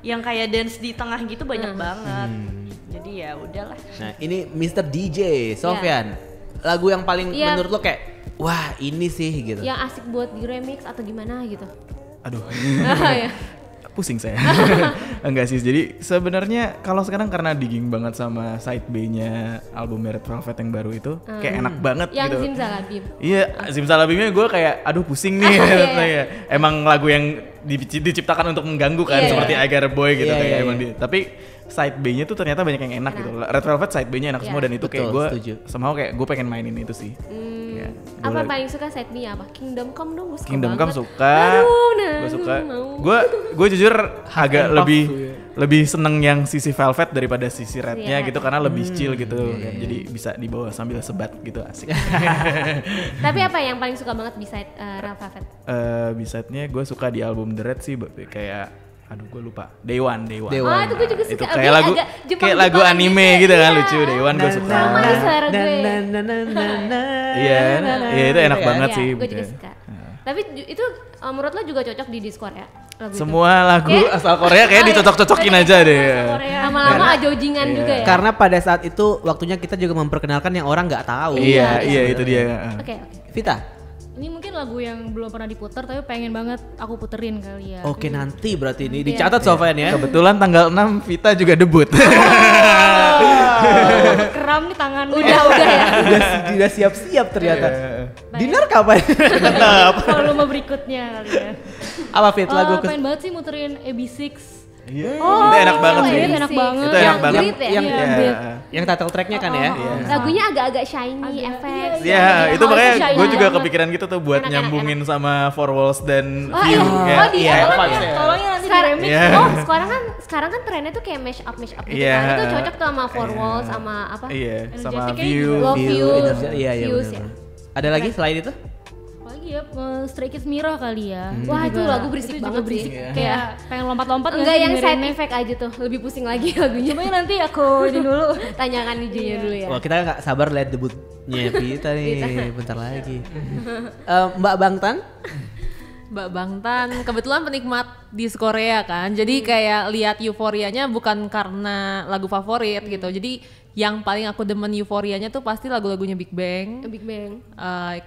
Speaker 6: yang kayak dance di tengah gitu banyak banget. Jadi ya udahlah.
Speaker 1: Nah ini Mr. DJ Sofyan, lagu yang paling
Speaker 2: Iya.
Speaker 1: menurut lo kayak wah ini sih gitu.
Speaker 2: Yang asik buat di remix atau gimana gitu.
Speaker 4: Aduh.
Speaker 2: Ya.
Speaker 4: Pusing saya. Enggak sih. Jadi sebenarnya kalau sekarang karena digging banget sama side B-nya album Red Velvet yang baru itu, kayak enak banget
Speaker 2: Yang
Speaker 4: gitu.
Speaker 2: Zimzalabim.
Speaker 4: Iya, Zimzalabimnya gue kayak aduh pusing nih.
Speaker 2: Iya.
Speaker 4: Emang lagu yang diciptakan untuk mengganggu kan,
Speaker 2: Iya.
Speaker 4: seperti I Got a Boy gitu
Speaker 1: Iya,
Speaker 4: kayak
Speaker 1: iya,
Speaker 4: emang
Speaker 1: iya.
Speaker 4: Tapi side B-nya tuh ternyata banyak yang enak gitu. Red Velvet side B-nya enak
Speaker 2: Iya.
Speaker 4: semua dan itu kayak
Speaker 1: Betul,
Speaker 4: gue
Speaker 1: setuju.
Speaker 4: somehow kayak gue pengen mainin itu sih. Kayak,
Speaker 2: Apa
Speaker 4: gua-
Speaker 2: paling suka side B apa? Kingdom Come dong, gue suka
Speaker 4: Kingdom Come
Speaker 2: banget.
Speaker 4: suka,
Speaker 2: Aduh, nah,
Speaker 4: gue suka.
Speaker 2: mau.
Speaker 4: Gue jujur agak
Speaker 1: and puff
Speaker 4: lebih
Speaker 1: tuh ya.
Speaker 4: lebih seneng yang sisi Velvet daripada sisi Rednya
Speaker 2: Red.
Speaker 4: gitu karena lebih chill gitu, kan. Jadi bisa dibawa sambil sebat gitu asik.
Speaker 2: Tapi apa yang paling suka banget beside Red Velvet?
Speaker 4: Beside-nya gue suka di album The Red sih kayak aduh gue lupa Day One.
Speaker 1: Day
Speaker 2: Oh, itu gue juga suka.
Speaker 4: Itu
Speaker 2: Lebih
Speaker 4: kayak lagu
Speaker 2: agak
Speaker 4: kayak lagu
Speaker 2: Jepang-Jepangan
Speaker 4: anime
Speaker 2: gitu.
Speaker 4: gitu kan
Speaker 2: Iya.
Speaker 4: lucu Day One gue suka.
Speaker 2: Sama nih suara gue.
Speaker 4: Iya, iya itu enak
Speaker 1: Iya,
Speaker 4: banget
Speaker 2: Iya,
Speaker 4: sih.
Speaker 2: gue juga suka. Tapi itu menurut lo juga cocok di Discord ya? Lagu itu?
Speaker 4: Semua lagu
Speaker 2: Oke.
Speaker 4: asal Korea kayak dicocok-cocokin aja deh.
Speaker 2: Lama-lama ajojingan juga ya?
Speaker 1: Karena pada saat itu waktunya kita juga memperkenalkan yang orang nggak tahu.
Speaker 4: Iya, iya itu dia.
Speaker 2: Oke.
Speaker 1: Vita.
Speaker 3: Ini mungkin lagu yang belum pernah diputar tapi pengen banget aku puterin kali ya.
Speaker 1: Oke nanti berarti ini dicatat Sofyan ya.
Speaker 4: Kebetulan tanggal 6 Vita juga debut.
Speaker 3: Keram nih tangan.
Speaker 2: Udah ya.
Speaker 1: Udah siap-siap ternyata.
Speaker 4: Iya.
Speaker 1: Dinner kapan?
Speaker 3: Kalau mau berikutnya kali ya.
Speaker 1: Apa Fit lagu
Speaker 3: Pengen banget sih muterin AB6.
Speaker 4: Iya. Itu enak banget sih.
Speaker 3: Itu enak banget.
Speaker 4: Itu enak banget.
Speaker 2: Beat ya?
Speaker 1: yang
Speaker 3: Iya,
Speaker 1: yang,
Speaker 3: beat.
Speaker 1: yang title tracknya kan ya.
Speaker 2: Lagunya agak-agak shiny, efek.
Speaker 4: Iya, itu makanya
Speaker 3: shiny
Speaker 4: gue juga
Speaker 3: banget.
Speaker 4: kepikiran gitu tuh buat
Speaker 2: Enak,
Speaker 4: nyambungin sama Four Walls dan
Speaker 2: Oh
Speaker 4: View.
Speaker 2: iya,
Speaker 4: Kayak,
Speaker 2: oh di
Speaker 1: iya,
Speaker 2: apa
Speaker 1: pas
Speaker 2: ya?
Speaker 1: ya.
Speaker 3: Tolong ya nanti di
Speaker 2: Sekarang,
Speaker 3: remix.
Speaker 4: Iya.
Speaker 2: oh sekarang kan trennya tuh kayak mash up gitu
Speaker 4: Iya.
Speaker 2: kan. Itu cocok tuh sama Four Walls sama apa?
Speaker 4: Iya, sama
Speaker 3: Energetic
Speaker 4: View.
Speaker 2: Love
Speaker 1: View,
Speaker 2: Views,
Speaker 1: energi- iya, iya,
Speaker 2: Views
Speaker 1: benar-benar.
Speaker 2: ya.
Speaker 1: Ada lagi selain itu?
Speaker 3: Apalagi Iya, Stray Kids Mirror kali ya.
Speaker 2: Wah, itu lagu berisik banget
Speaker 3: berisik.
Speaker 2: sih.
Speaker 3: Kayak pengen lompat-lompat.
Speaker 2: Enggak yang side effect aja tuh, lebih pusing lagi lagunya.
Speaker 3: Coba nanti aku ini dulu.
Speaker 2: Tanyakan DJ-nya dulu ya.
Speaker 1: Wah, kita nggak sabar lihat debutnya Vita nih, bentar lagi. Mbak Bangtan?
Speaker 7: Mbak Bangtan kebetulan penikmat dis Korea kan, jadi kayak lihat euforianya bukan karena lagu favorit gitu. Jadi yang paling aku demen euforianya tuh pasti lagu-lagunya Big Bang.
Speaker 2: Big Bang.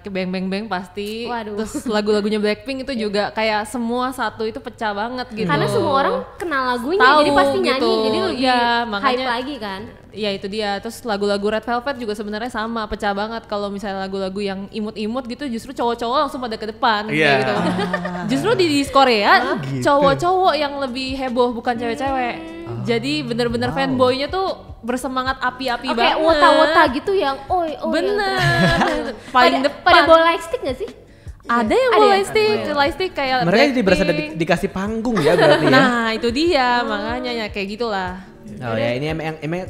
Speaker 7: Bang Bang Bang pasti.
Speaker 2: Waduh.
Speaker 7: Terus lagu-lagunya Blackpink itu juga kayak semua satu itu pecah banget gitu.
Speaker 2: Karena semua orang kenal lagunya,
Speaker 7: Tahu
Speaker 2: jadi pasti nyanyi,
Speaker 7: gitu.
Speaker 2: jadi lebih
Speaker 7: Ya,
Speaker 2: hype
Speaker 7: makanya-
Speaker 2: lagi kan.
Speaker 7: Iya itu dia. Terus lagu-lagu Red Velvet juga sebenarnya sama, pecah banget. Kalau misalnya lagu-lagu yang imut-imut gitu justru cowok-cowok langsung pada ke depan kayak gitu. Justru di dis Korea cowok-cowok yang lebih heboh bukan cewek-cewek. Jadi bener-bener fanboynya tuh bersemangat api-api banget.
Speaker 2: Kayak wota-wota gitu yang oi.
Speaker 7: Bener. Paling depan.
Speaker 2: Pada bawa lightstick gak sih?
Speaker 7: Ada yang bawa lightstick kayak
Speaker 1: Mereka jadi berasa
Speaker 7: Blackpink.
Speaker 1: dikasih panggung ya berarti ya.
Speaker 7: Nah itu dia makanya ya kayak gitulah.
Speaker 1: Oh ya ini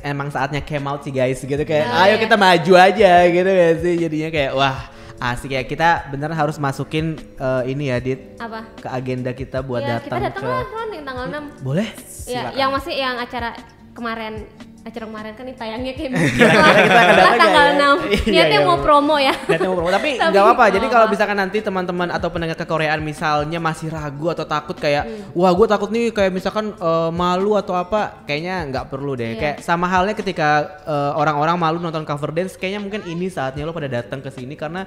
Speaker 1: emang saatnya came out sih guys gitu kayak ayo kita maju aja gitu ya sih jadinya kayak wah asik ya kita beneran harus masukin ini ya Dit
Speaker 2: Apa?
Speaker 1: ke agenda kita buat
Speaker 2: Ya,
Speaker 1: datang
Speaker 2: kita datang lah Ron yang tanggal 6.
Speaker 1: Boleh?
Speaker 2: Ya, yang masih yang acara kemarin kan nih tayangnya kayak
Speaker 1: Kira-kira kita akan datang
Speaker 2: tanggal
Speaker 1: ya?
Speaker 2: 6.
Speaker 1: Iya,
Speaker 2: Niatnya
Speaker 1: iya.
Speaker 2: mau promo ya.
Speaker 1: Niatnya mau promo tapi nggak apa-apa. Jadi kalau misalkan nanti teman-teman atau pendengar kekoreaan misalnya masih ragu atau takut kayak wah gue takut nih kayak misalkan malu atau apa, kayaknya nggak perlu deh. Kayak sama halnya ketika orang-orang malu nonton cover dance, kayaknya mungkin ini saatnya lo pada datang ke sini karena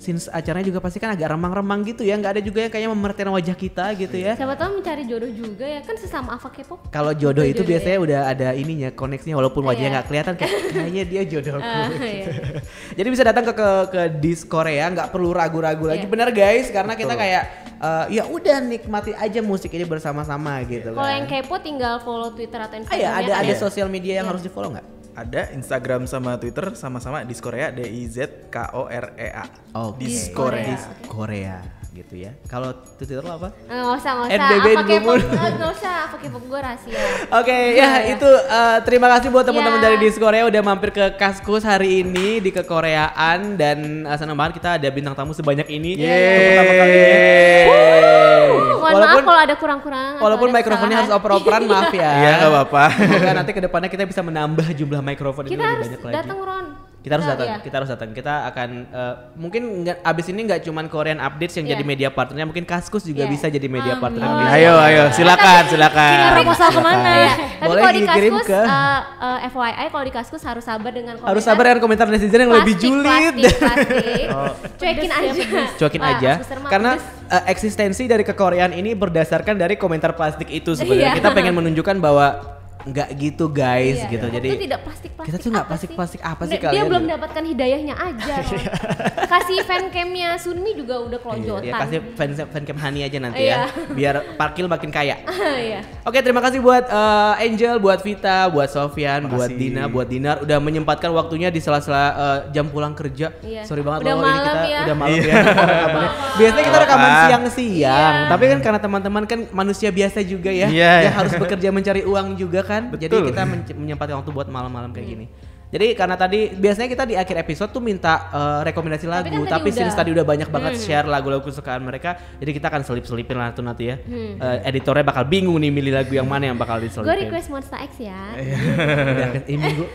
Speaker 1: since acaranya juga pasti kan agak remang-remang gitu ya, nggak ada juga yang kayaknya memerhatiin wajah kita gitu ya.
Speaker 2: Siapa tahu mencari jodoh juga ya, kan sesama Ava K-pop.
Speaker 1: Kalau jodoh itu biasanya udah ada ininya, koneksinya walaupun wajahnya nggak kelihatan kayaknya dia jodohku. Gitu. Jadi bisa datang ke dis Korea, nggak perlu ragu-ragu lagi, bener guys, karena kita kayak ya udah nikmati aja musik ini bersama-sama gitu.
Speaker 2: Kalau yang kepo tinggal follow Twitter atau Instagramnya.
Speaker 1: Ada sosial media yang harus di follow nggak?
Speaker 4: Ada Instagram sama Twitter sama-sama Diskorea DIZKOREA.
Speaker 1: Oh,
Speaker 4: Diskorea.
Speaker 1: Korea gitu ya. Kalau Twitter lo apa?
Speaker 2: Nggak usah.
Speaker 1: NBB
Speaker 2: Ava K-pop,
Speaker 1: Gumul.
Speaker 2: nggak usah. Ava K-pop gue rahasia.
Speaker 1: Oke, ya itu terima kasih buat teman-teman dari Dis Korea udah mampir ke Kaskus hari ini di kekoreaan dan senang banget kita ada bintang tamu sebanyak ini. Untuk pertama kalinya.
Speaker 2: Mohon maaf kalau ada kurang-kurang.
Speaker 1: Walaupun mikrofonnya harus oper-operan, maaf ya.
Speaker 4: Iya nggak apa-apa.
Speaker 1: Semoga nanti kedepannya kita bisa menambah jumlah mikrofon ini
Speaker 2: Kita
Speaker 1: lebih
Speaker 2: harus
Speaker 1: banyak lagi.
Speaker 2: datang Ron.
Speaker 1: Kita harus datang,
Speaker 2: Iya.
Speaker 1: kita harus datang. Kita akan mungkin abis ini nggak cuman Korean Updates yang jadi media partnernya, mungkin Kaskus juga bisa jadi media partner.
Speaker 4: Ayo, silakan.
Speaker 3: Proposal kemana ya?
Speaker 2: Tapi
Speaker 1: Boleh
Speaker 2: kalau di
Speaker 1: dikirim
Speaker 2: Kaskus,
Speaker 1: ke
Speaker 2: FYI kalau di Kaskus harus sabar dengan komentar.
Speaker 1: harus sabar dengan komentar netizen yang lebih julid.
Speaker 2: Plastik. Cuekin aja.
Speaker 1: Cuekin
Speaker 2: Wah,
Speaker 1: aja.
Speaker 2: Kaskuser mah
Speaker 1: Karena
Speaker 2: pedes.
Speaker 1: eksistensi dari kekoreaan ini berdasarkan dari komentar plastik itu sebenarnya.
Speaker 2: Iya.
Speaker 1: Kita pengen menunjukkan bahwa nggak gitu guys
Speaker 2: Iya.
Speaker 1: gitu.
Speaker 2: Itu
Speaker 1: Jadi
Speaker 2: tidak plastik-plastik.
Speaker 1: kita tuh nggak
Speaker 2: apa
Speaker 1: plastik-plastik
Speaker 2: sih?
Speaker 1: apa sih
Speaker 2: Dia
Speaker 1: kalian?
Speaker 2: belum mendapatkan hidayahnya aja. Ron. Kasih fancamnya Sunmi juga udah kelonjotan.
Speaker 1: Dia kasih fancam Hani aja nanti
Speaker 2: Iya.
Speaker 1: ya, biar Parkil makin kaya.
Speaker 2: Iya.
Speaker 1: Oke, terima kasih buat Angel, buat Vita, buat Sofyan, buat
Speaker 4: Makasih.
Speaker 1: Dina, buat Dinar udah menyempatkan waktunya di sela-sela jam pulang kerja.
Speaker 2: Iya.
Speaker 1: Sorry banget
Speaker 2: Udah
Speaker 1: loh ini
Speaker 2: malam
Speaker 1: kita
Speaker 2: ya.
Speaker 1: udah malam ya. rekamannya. Biasanya kita rekaman
Speaker 4: Apa?
Speaker 1: siang-siang, tapi kan karena teman-teman kan manusia biasa juga ya,
Speaker 4: Iya,
Speaker 1: yang
Speaker 4: iya.
Speaker 1: harus bekerja mencari uang juga kan. Jadi
Speaker 4: Betul.
Speaker 1: kita menyempatkan waktu buat malam-malam kayak gini. Jadi karena tadi biasanya kita di akhir episode tuh minta rekomendasi lagu,
Speaker 2: kan
Speaker 1: tapi
Speaker 2: tadi
Speaker 1: since
Speaker 2: udah.
Speaker 1: tadi udah banyak banget share lagu-lagu kesukaan mereka, jadi kita akan selip-selipin lah tuh nanti ya. Editornya bakal bingung nih milih lagu yang mana yang bakal
Speaker 2: Gue
Speaker 1: diselipin.
Speaker 2: request Monster X ya.
Speaker 1: Udah,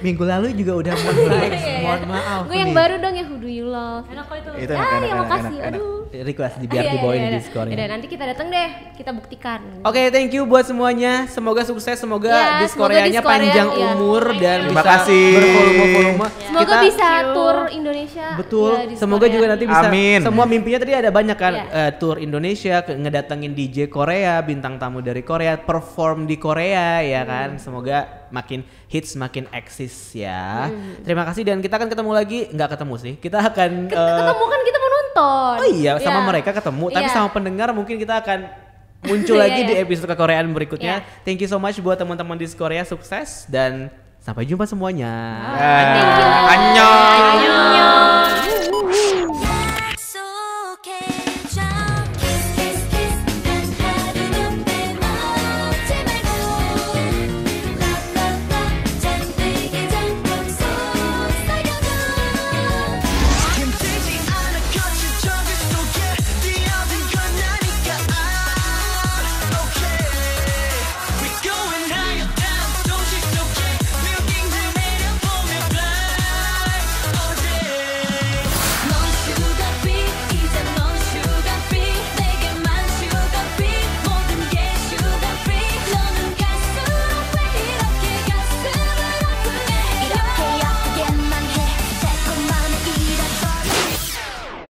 Speaker 1: minggu lalu juga udah mohon maaf.
Speaker 2: Gue yang
Speaker 1: nih.
Speaker 2: baru dong yang Who Do You Love.
Speaker 3: Enak kok itu.
Speaker 4: Itu
Speaker 2: Ah,
Speaker 4: enak,
Speaker 2: ya makasih.
Speaker 4: enak.
Speaker 2: Aduh.
Speaker 1: Request biar dibawain di Discord.
Speaker 2: Yaudah, nanti kita datang deh, kita buktikan.
Speaker 1: Oke, thank you buat semuanya. Semoga sukses, semoga
Speaker 2: Ya,
Speaker 1: Diskoreanya
Speaker 2: semoga Diskorea,
Speaker 1: panjang
Speaker 2: ya.
Speaker 1: umur dan
Speaker 4: Terima
Speaker 1: bisa
Speaker 4: kasih.
Speaker 1: bervolume-volume.
Speaker 2: Semoga
Speaker 1: Kita-
Speaker 2: bisa tur Indonesia.
Speaker 1: Betul.
Speaker 2: ya, di
Speaker 1: Semoga
Speaker 2: Korea.
Speaker 1: juga nanti bisa.
Speaker 4: Amin.
Speaker 1: Semua mimpinya tadi ada banyak kan.
Speaker 2: Iya.
Speaker 1: Tour Indonesia, ngedatengin DJ Korea, bintang tamu dari Korea, perform di Korea ya kan. Semoga makin hits, makin eksis ya. Terima kasih dan kita akan ketemu lagi. Nggak ketemu sih. Kita akan.
Speaker 2: Ketemu kan kita mau nonton.
Speaker 1: Oh iya, sama
Speaker 2: Ya.
Speaker 1: mereka ketemu. Tapi
Speaker 2: Iya.
Speaker 1: sama pendengar mungkin kita akan muncul
Speaker 2: Iya,
Speaker 1: lagi
Speaker 2: iya.
Speaker 1: di episode kekoreaan berikutnya.
Speaker 2: Iya.
Speaker 1: Thank you so much buat teman-teman di Korea, sukses dan sampai jumpa semuanya.
Speaker 2: Thank you.
Speaker 4: Annyeong.